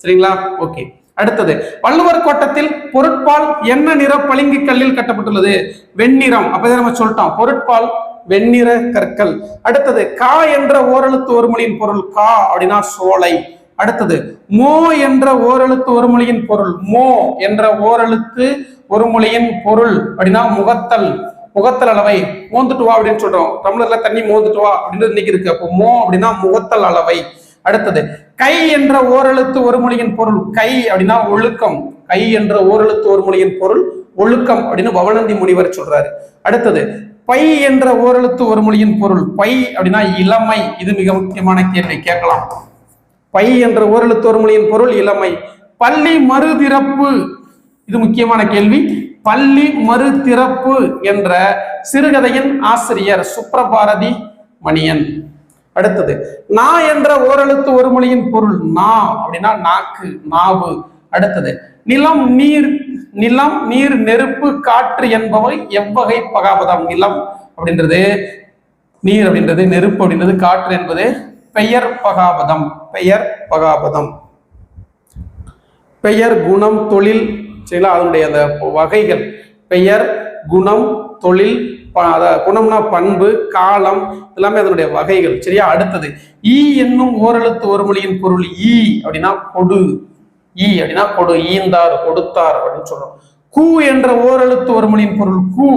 சரிங்களா? ஓகே. அடுத்தது, வள்ளுவர் கோட்டத்தில் பொருட்பால் என்ன நிற பளிங்கு கல்லில் கட்டப்பட்டுள்ளது? வெண்ணிறம். அப்பதான் நம்ம சொல்லிட்டோம், பொருட்பால் வெண்ணிற கற்கள். அடுத்தது, கா என்ற ஓரெழுத்து ஒரு மொழியின் பொருள். கா அப்படின்னா சோலை. அடுத்தது, மோ என்ற ஓரெழுத்து ஒரு மொழியின் பொருள். மோ என்ற ஓரெழுத்து ஒரு மொழியின் பொருள் அப்படின்னா முகத்தல். முகத்தல் அளவை. மோந்துட்டு வா அப்படின்னு சொல்றோம். தமிழர்ல தண்ணி மோந்துட்டு வா அப்படின்னு இன்னைக்கு இருக்கு. அப்போ மோ அப்படின்னா முகத்தல் அளவை. அடுத்தது, கை என்ற ஓரெழுத்து ஒரு மொழியின் பொருள். கை அப்படின்னா ஒழுக்கம். கை என்ற ஓரெழுத்து ஒரு மொழியின் பொருள் ஒழுக்கம் அப்படின்னு பவனந்தி முனிவர் சொல்றாரு. அடுத்தது, பை என்ற ஓரெழுத்து ஒரு மொழியின் பொருள். பை அப்படின்னா இளமை. இது மிக முக்கியமான கேள்வி, கேட்கலாம். பை என்ற ஓரெழுத்து ஒரு மொழியின் பொருள் இளமை. பள்ளி மறுதிறப்பு. இது முக்கியமான கேள்வி. பள்ளி மறுதிறப்பு என்ற சிறுகதையின் ஆசிரியர் சுப்ரபாரதி மணியன். அடுத்தது, நா என்ற ஓரெழுத்து ஒரு மொழியின் பொருள். நா அப்படின்னா நாக்கு, நாவு. அடுத்தது, நிலம் நீர். நிலம் நீர் நெருப்பு காற்று என்பவை எவ்வகை பகாபதம்? நிலம் அப்படின்றது நீர் அப்படின்றது, நெருப்பு அப்படின்றது, காற்று என்பது பெயர் பகாபதம். பெயர் பகாபதம். பெயர் குணம் தொழில். சரிங்களா? அதனுடைய அந்த வகைகள் பெயர் குணம் தொழில். குணம்னா பண்பு, காலம், எல்லாமே அதனுடைய வகைகள். சரியா? அடுத்தது, ஈ என்னும் ஓரெழுத்து ஒரு மொழியின் பொருள். ஈ அப்படின்னா கொடு. ஈ அப்படின்னா கொடு, ஈந்தார், கொடுத்தார் அப்படின்னு சொல்றோம். கூ என்ற ஓரெழுத்து ஒரு மொழியின் பொருள். கூ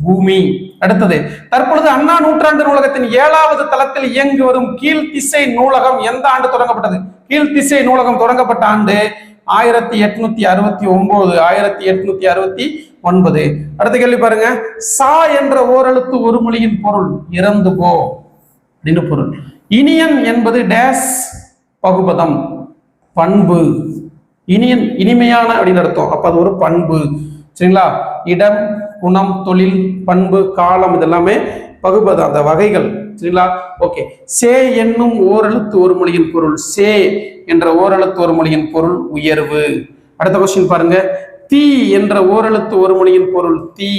பூமி. அடுத்தது, தற்பொழுது அண்ணா நூற்றாண்டு நூலகத்தின் 7வது தளத்தில் இயங்கி வரும் கீழ்த்திசை நூலகம் எந்த ஆண்டு தொடங்கப்பட்டது? கீழ்த்திசை நூலகம் தொடங்கப்பட்ட ஆண்டு 1869. 1869. அடுத்த கேள்வி பாருங்க, சா என்ற ஓரெழுத்து ஒரு மொழியின் பொருள். இறந்து போ அப்படின்னு பொருள். இனியன் என்பது டேஸ் பகுபதம். பண்பு. இனியன் இனிமையான அப்படின்னு அர்த்தம். அப்ப அது ஒரு பண்பு. சரிங்களா? இடம், குணம், தொழில், பண்பு, காலம் இதெல்லாமே பகுபதம், அந்த வகைகள். சரிங்களா? ஓகே. சே என்னும் ஓரெழுத்து ஒரு மொழியின் பொருள். சே என்ற ஓரெழுத்து ஒரு மொழியின் பொருள் உயர்வு. அடுத்த கொஸ்டின் பாருங்க, தீ என்ற ஓரெழுத்து ஒரு மொழியின் பொருள். தீ.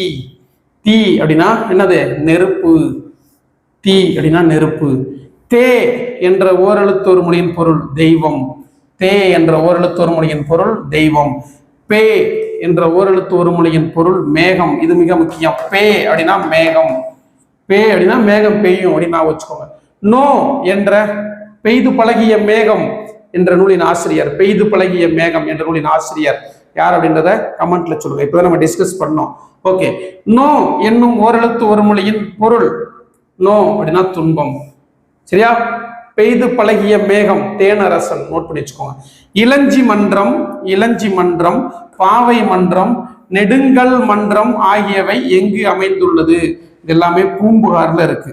தீ அப்படின்னா என்னது? நெருப்பு. தீ அப்படின்னா நெருப்பு. தே என்ற ஓரெழுத்து ஒரு மொழியின் பொருள் தெய்வம். தே என்ற ஓரெழுத்து ஒரு மொழியின் பொருள் தெய்வம். பே என்ற ஓரெழுத்து ஒரு மொழியின் பொருள் மேகம். இது மிக முக்கியம். பே அப்படின்னா மேகம். பே அப்படின்னா மேகம் பெய்யும் அப்படின்னு நான் வச்சுக்கோங்க. நோ என்ற பெய்து பழகிய மேகம். என்ற நூலின் ஆசிரியர், பெய்து பழகிய மேகம் என்ற நூலின் ஆசிரியர் யார் அப்படின்றத கமெண்ட்ல சொல்லுங்க. இப்பதான் நம்ம டிஸ்கஸ் பண்ணோம். ஓகே, நோ என்னும் ஓரெழுத்து ஒரு மொழியின் பொருள். நோ அப்படின்னா துன்பம். சரியா? பெய்து பழகிய மேகம் தேனரசன், நோட் பண்ணி வச்சுக்கோங்க. இளஞ்சி மன்றம், இளஞ்சி மன்றம், பாவை மன்றம், நெடுங்கல் மன்றம் ஆகியவை எங்கு அமைந்துள்ளது? இது எல்லாமே பூம்புகார்ல இருக்கு.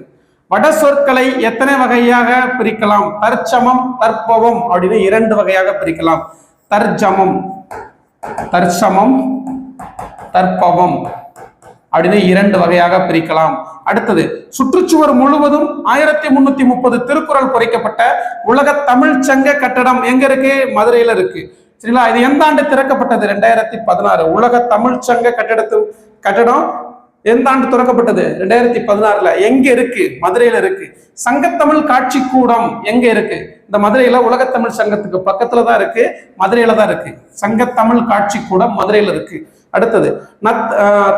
வட சொற்களை எத்தனை வகையாக பிரிக்கலாம்? தற்சமம், தற்பவம் அப்படின்னு 2 வகையாக பிரிக்கலாம். தற்சமம், தற்சமம், தற்பவம் அப்படின்னு 2 வகையாக பிரிக்கலாம். அடுத்தது, சுற்றுச்சுவர் முழுவதும் 1330 திருக்குறள் பொறிக்கப்பட்ட உலக தமிழ் சங்க கட்டடம் எங்க இருக்கு? மதுரையில இருக்கு. சரிங்களா? இது எந்த ஆண்டு திறக்கப்பட்டது? 2016. உலக தமிழ் சங்க கட்டடம் எந்த ஆண்டு திறக்கப்பட்டது? 2016. எங்க இருக்கு? மதுரையில இருக்கு. சங்கத்தமிழ் காட்சி கூடம் எங்க இருக்கு? இந்த மதுரையில உலகத்தமிழ் சங்கத்துக்கு பக்கத்துல தான் இருக்கு, மதுரையில தான் இருக்கு. சங்கத்தமிழ் காட்சி கூடம் மதுரையில இருக்கு. அடுத்தது,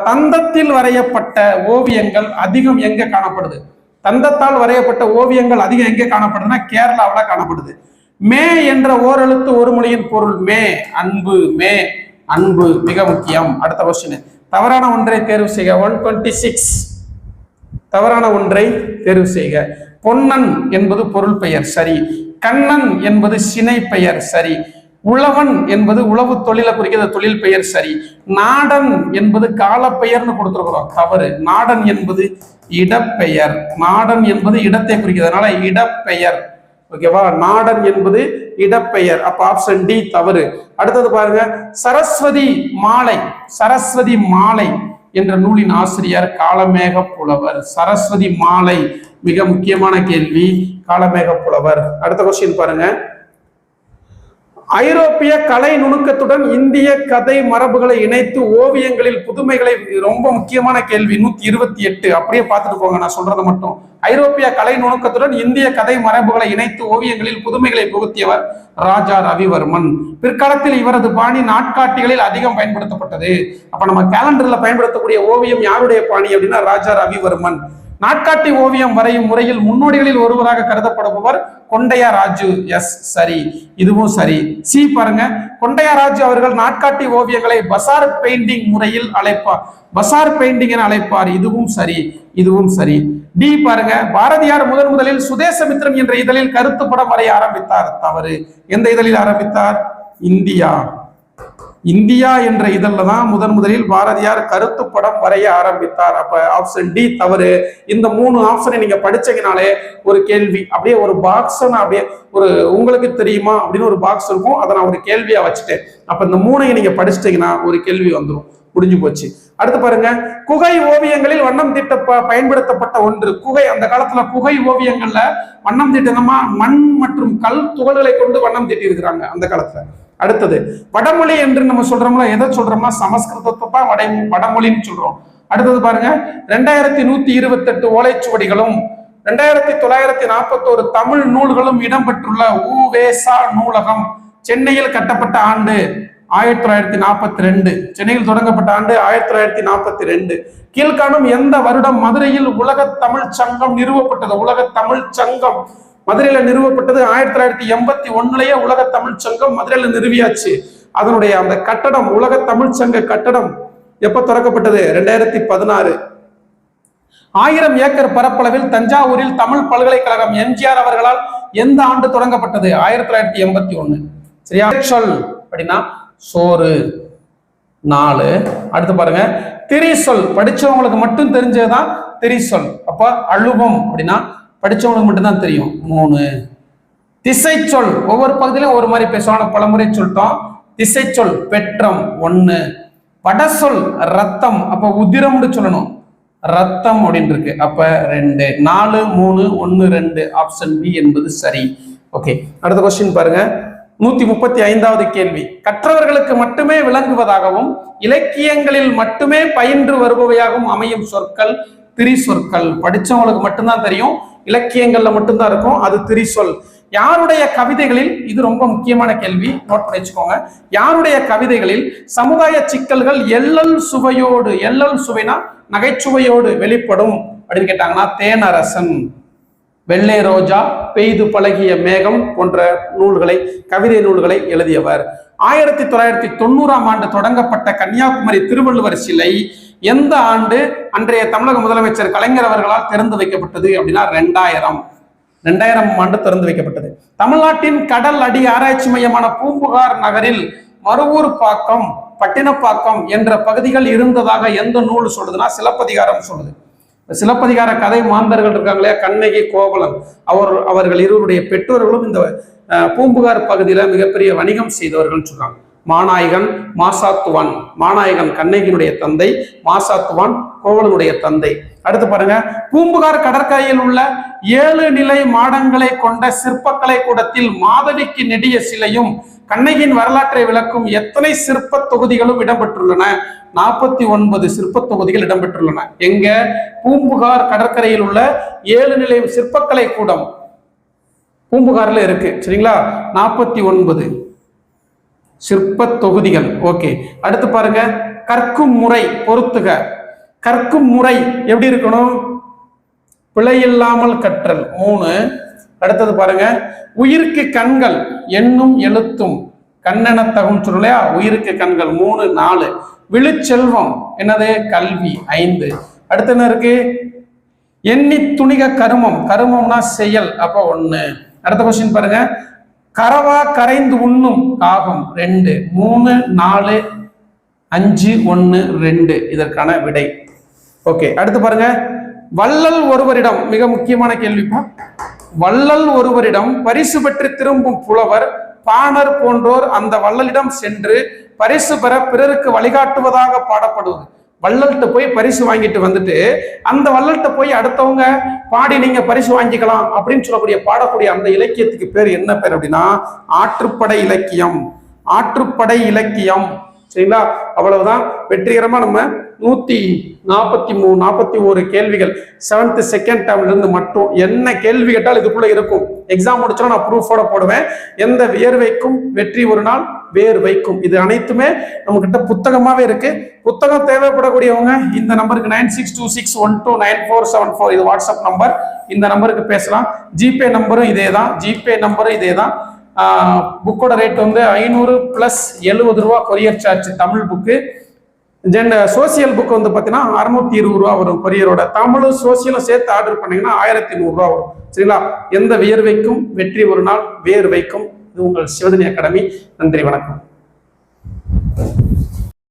தந்தத்தில் வரையப்பட்ட ஓவியங்கள் அதிகம் எங்க காணப்படுது? தந்தத்தால் வரையப்பட்ட ஓவியங்கள் அதிகம் எங்க காணப்படுதுன்னா கேரளாவில் காணப்படுது. மே என்ற ஓரெழுத்து ஒரு மொழியின் பொருள். மே அன்பு, மே அன்பு மிக முக்கியம். அடுத்த கொஸ்டின், தவறான ஒன்றை தேர்வு செய்க. 126. தவறான ஒன்றை தேர்வு செய்க. பொன்னன் என்பது பொருள் பெயர், சரி. கண்ணன் என்பது சினை பெயர், சரி. உழவன் என்பது உழவு தொழிலை குறிக்கிற தொழில் பெயர், சரி. நாடன் என்பது காலப்பெயர்னு கொடுத்துருக்கிறோம், தவறு. நாடன் என்பது இடப்பெயர், நாடன் என்பது இடத்தை குறிக்கிறதுனால இடப்பெயர். ஓகேவா? நாடன் என்பது இடப்பெயர். அப்ப ஆப்ஷன் டி தவறு. அடுத்தது பாருங்க, சரஸ்வதி மாலை, சரஸ்வதி மாலை என்ற நூலின் ஆசிரியர் காளமேக புலவர். சரஸ்வதி மாலை மிக முக்கியமான கேள்வி, காளமேக புலவர். அடுத்த கொஸ்டின் பாருங்க, ஐரோப்பிய கலை நுணுக்கத்துடன் இந்திய கதை மரபுகளை இணைத்து ஓவியங்களில் புதுமைகளை, ரொம்ப முக்கியமான கேள்வி, 128. அப்படியே பார்த்துட்டு போங்க, நான் சொல்றதை மட்டும். ஐரோப்பிய கலை நுணுக்கத்துடன் இந்திய கதை மரபுகளை இணைத்து ஓவியங்களில் புதுமைகளை புகுத்தியவர் ராஜா ரவிவர்மன். பிற்காலத்தில் இவரது பாணி நாட்காட்டிகளில் அதிகம் பயன்படுத்தப்பட்டது. அப்ப நம்ம கேலண்டர்ல பயன்படுத்தக்கூடிய ஓவியம் யாருடைய பாணி அப்படின்னா ராஜா ரவிவர்மன். நாட்காட்டி ஓவியம் வரையும் முறையில் முன்னோடிகளில் ஒருவராக கருதப்படுபவர் கொண்டையா ராஜு. எஸ், சரி, இதுவும் சரி. சி பாருங்க, கொண்டையா ராஜு அவர்கள் நாட்காட்டி ஓவியங்களை பசார் பெயிண்டிங் முறையில் அழைப்பார், பசார் பெயிண்டிங் என அழைப்பார். இதுவும் சரி, இதுவும் சரி. டி பாருங்க, பாரதியார் முதலில் சுதேசமித்திரம் என்ற இதழில் கருத்து படம் வரைய ஆரம்பித்தார். தவறு. எந்த இதழில் ஆரம்பித்தார்? இந்தியா. இந்தியா என்ற இதழ்ல தான் முதலில் பாரதியார் கருத்து படம் வரைய ஆரம்பித்தார். அப்ப ஆப்ஷன் டி தவறு. இந்த 3 ஆப்ஷனை நீங்க படிச்சீங்கனாலே ஒரு கேள்வி, அப்படியே ஒரு பாக்ஸ், அப்படியே ஒரு உங்களுக்கு தெரியுமா அப்படின்னு ஒரு பாக்ஸ் இருக்கும், அதை நான் ஒரு கேள்வியா வச்சுட்டேன். அப்ப இந்த 3ஐயும் நீங்க படிச்சிட்டீங்கன்னா ஒரு கேள்வி வந்துடும், முடிஞ்சு போச்சு. அடுத்து பாருங்க, குகை ஓவியங்களில் வண்ணம் தீட்ட பயன்படுத்தப்பட்ட ஒன்று. குகை, அந்த காலத்துல குகை ஓவியங்கள்ல வண்ணம் தீட்டமா மண் மற்றும் கல் துகள்களை கொண்டு வண்ணம் தீட்டி இருக்கிறாங்க அந்த காலத்துல. அடுத்தது, வடமொழி என்று நம்ம சொல்றோம்ல, எதை சொல்றோம்னா சமஸ்கிருதத்தை வடமொழின்னு சொல்றோம். அடுத்தது பாருங்க, 2128 ஓலைச்சுவடிகளும் 2941 தமிழ் நூல்களும் இடம்பெற்றுள்ள உ.வே.சா நூலகம் சென்னையில் கட்டப்பட்ட ஆண்டு 1942. சென்னையில் தொடங்கப்பட்ட ஆண்டு 1942. கீழ்காணும் எந்த வருடம் மதுரையில் உலக தமிழ் சங்கம் நிறுவப்பட்டது? உலக தமிழ் சங்கம் மதுரையில நிறுவப்பட்டது 1981. உலக தமிழ் சங்கம் மதுரையில நிறுவியாச்சு. அதனுடைய அந்த கட்டடம், உலக தமிழ் சங்க கட்டடம் எப்ப திறக்கப்பட்டது? 2016. 1000 ஏக்கர் பரப்பளவில் தஞ்சாவூரில் தமிழ் பல்கலைக்கழகம் எம்ஜிஆர் அவர்களால் எந்த ஆண்டு தொடங்கப்பட்டது? 1981. சரியா? சொல் அப்படின்னா சோறு, 4. அடுத்து பாருங்க, திரிசொல் படிச்சவங்களுக்கு மட்டும் தெரிஞ்சதுதான் திரிசொல். அப்ப அழுவம் அப்படின்னா படிச்சவங்களுக்கு மட்டும்தான் தெரியும், 3. திசை சொல், ஒவ்வொரு பகுதியிலும் ஒரு மாதிரி பேசுவாங்க, பலமுறை சொல்லிட்டோம். திசை சொல் பெற்றம், 1. வடசொல் ரத்தம், அப்ப உதிரம்னு சொல்லணும், ரத்தம் அப்படின்னு இருக்கு, அப்ப 2. 4, 3, 1, 2. ஆப்ஷன் பி என்பது சரி. ஓகே, அடுத்த கொஸ்டின் பாருங்க, 135வது கேள்வி. கற்றவர்களுக்கு மட்டுமே விளங்குவதாகவும் இலக்கியங்களில் மட்டுமே பயின்று வருபவையாகவும் அமையும் சொற்கள் திரிசொற்கள். படிச்சவங்களுக்கு மட்டும்தான் தெரியும், இலக்கியங்கள்ல மட்டும்தான் இருக்கும், அது திரிசொல். யாருடைய கவிதைகளில், இது ரொம்ப முக்கியமான கேள்வி, நோட் பண்ணி வச்சுக்கோங்க, யாருடைய கவிதைகளில் சமுதாய சிக்கல்கள் எள்ளல் சுவையோடு, எள்ளல் சுவைனா நகைச்சுவையோடு வெளிப்படும் அப்படின்னு கேட்டாங்கன்னா தேனரசன். வெள்ளை ரோஜா, பெய்து பழகிய மேகம் போன்ற நூல்களை, கவிதை நூல்களை எழுதியவர். 1990ஆம் ஆண்டு தொடங்கப்பட்ட கன்னியாகுமரி திருவள்ளுவர் சிலை எந்த ஆண்டு அன்றைய தமிழக முதலமைச்சர் கலைஞர் அவர்களால் திறந்து வைக்கப்பட்டது அப்படின்னா 2000ஆம் ஆண்டு திறந்து வைக்கப்பட்டது. தமிழ்நாட்டின் கடல் அடி ஆராய்ச்சி மையமான பூம்புகார் நகரில் மருவூர் பாக்கம், பட்டினப்பாக்கம் என்ற பகுதிகள் இருந்ததாக எந்த நூல் சொல்லுதுன்னா சிலப்பதிகாரம் சொல்லுது. சிலப்பதிகார கதை மாந்தர்கள் இருக்காங்களே, கண்ணகி, கோவலன், அவர்கள் இருவருடைய பெற்றோர்களும் இந்த பூம்புகார் பகுதியில மிகப்பெரிய வணிகம் செய்தவர்கள் சொல்றாங்க. மாநாயகன், மாசாத்துவான். மாநாயகன் கண்ணகியினுடைய தந்தை, மாசாத்துவான் கோவலனுடைய தந்தை. அடுத்து பாருங்க, பூம்புகார் கடற்கரையில் உள்ள 7 நிலை மாடங்களை கொண்ட சிற்பக்கலை கூடத்தில் மாதவிக்கு நெடிய சிலையும் கண்ணகியின் வரலாற்றை விளக்கும் எத்தனை சிற்ப தொகுதிகளும் இடம்பெற்றுள்ளன? 49 சிற்ப தொகுதிகள் இடம்பெற்றுள்ளன. எங்க? பூம்புகார் கடற்கரையில் உள்ள 7 நிலை சிற்பக்கலை கூடம் பூம்புகார்ல இருக்கு. சரிங்களா? 49 சிற்ப தொகுதிகள். ஓகே, அடுத்து பாருங்க, கற்கும் முறை பொறுத்துக. கற்கும் முறை எப்படி இருக்கணும்? பிழை இல்லாமல் கற்றல் 3. அடுத்தது பாருங்க, உயிருக்கு கண்கள் எண்ணும் எழுத்தும் கண்ணென தகும் சொல்லையா, உயிருக்கு கண்கள் 3 4. விழுச்செல்வம் என்னது? கல்வி 5. அடுத்து என்ன இருக்கு? எண்ணி துணிக கருமம், கருமம்னா செயல், அப்போ 1. அடுத்த கொஸ்டின் பாருங்க, கரவா கரைந்து உண்ணும் காகம் 2 3 4 5 1 2 இதற்கான விடை. ஓகே, அடுத்து பாருங்க, வள்ளல் ஒருவரிடம், மிக முக்கியமான கேள்விப்பா, வள்ளல் ஒருவரிடம் பரிசு பெற்று திரும்பும் புலவர் பாணர் போன்றோர் அந்த வள்ளலிடம் சென்று பரிசு பெற பிறருக்கு வழிகாட்டுவதாக பாடப்படுவது. வள்ளல்கிட்ட போய் பரிசு வாங்கிட்டு வந்துட்டு அந்த வள்ளல்கிட்ட போய் அடுத்தவங்க பாடி நீங்க பரிசு வாங்கிக்கலாம் அப்படின்னு சொல்லக்கூடிய பாடக்கூடிய அந்த இலக்கியத்துக்கு பேர் என்ன பேர் அப்படின்னா ஆற்றுப்படை இலக்கியம். ஆற்றுப்படை இலக்கியம். சரிங்களா? அவ்வளவுதான். வெற்றிகரமா நம்ம 141 கேள்விகள் 7th செகண்ட் டேர்ம்ல இருந்து மட்டும் என்ன கேள்வி கேட்டால் இதுக்குள்ள இருக்கும். எக்ஸாம் முடிச்சா நான் ப்ரூஃபோட போடுவேன். எந்த வியர்வைக்கும் வெற்றி ஒரு நாள் வேர் வைக்கும். இது அனைத்துமே நம்ம கிட்ட புத்தகமாவே இருக்கு. புத்தகம் தேவைப்படக்கூடியவங்க இந்த நம்பருக்கு 9626129474 இது வாட்ஸ்அப் நம்பர். இந்த நம்பருக்கு பேசலாம். ஜிபே நம்பரும் இதே தான். புக்கோட ரேட் வந்து 500 + 70 ரூபா courier charge Tamil book. Social book வந்து பார்த்தீங்கன்னா 620 ரூபா வரும் கொரியரோட. தமிழும் சோசியலும் சேர்த்து ஆர்டர் பண்ணீங்கன்னா 1100 ரூபா வரும். சரிங்களா? எந்த வியர்வைக்கும் வெற்றி ஒரு நாள் வேர் வைக்கும். இது உங்கள் சிவதனி அகாடமி. நன்றி, வணக்கம்.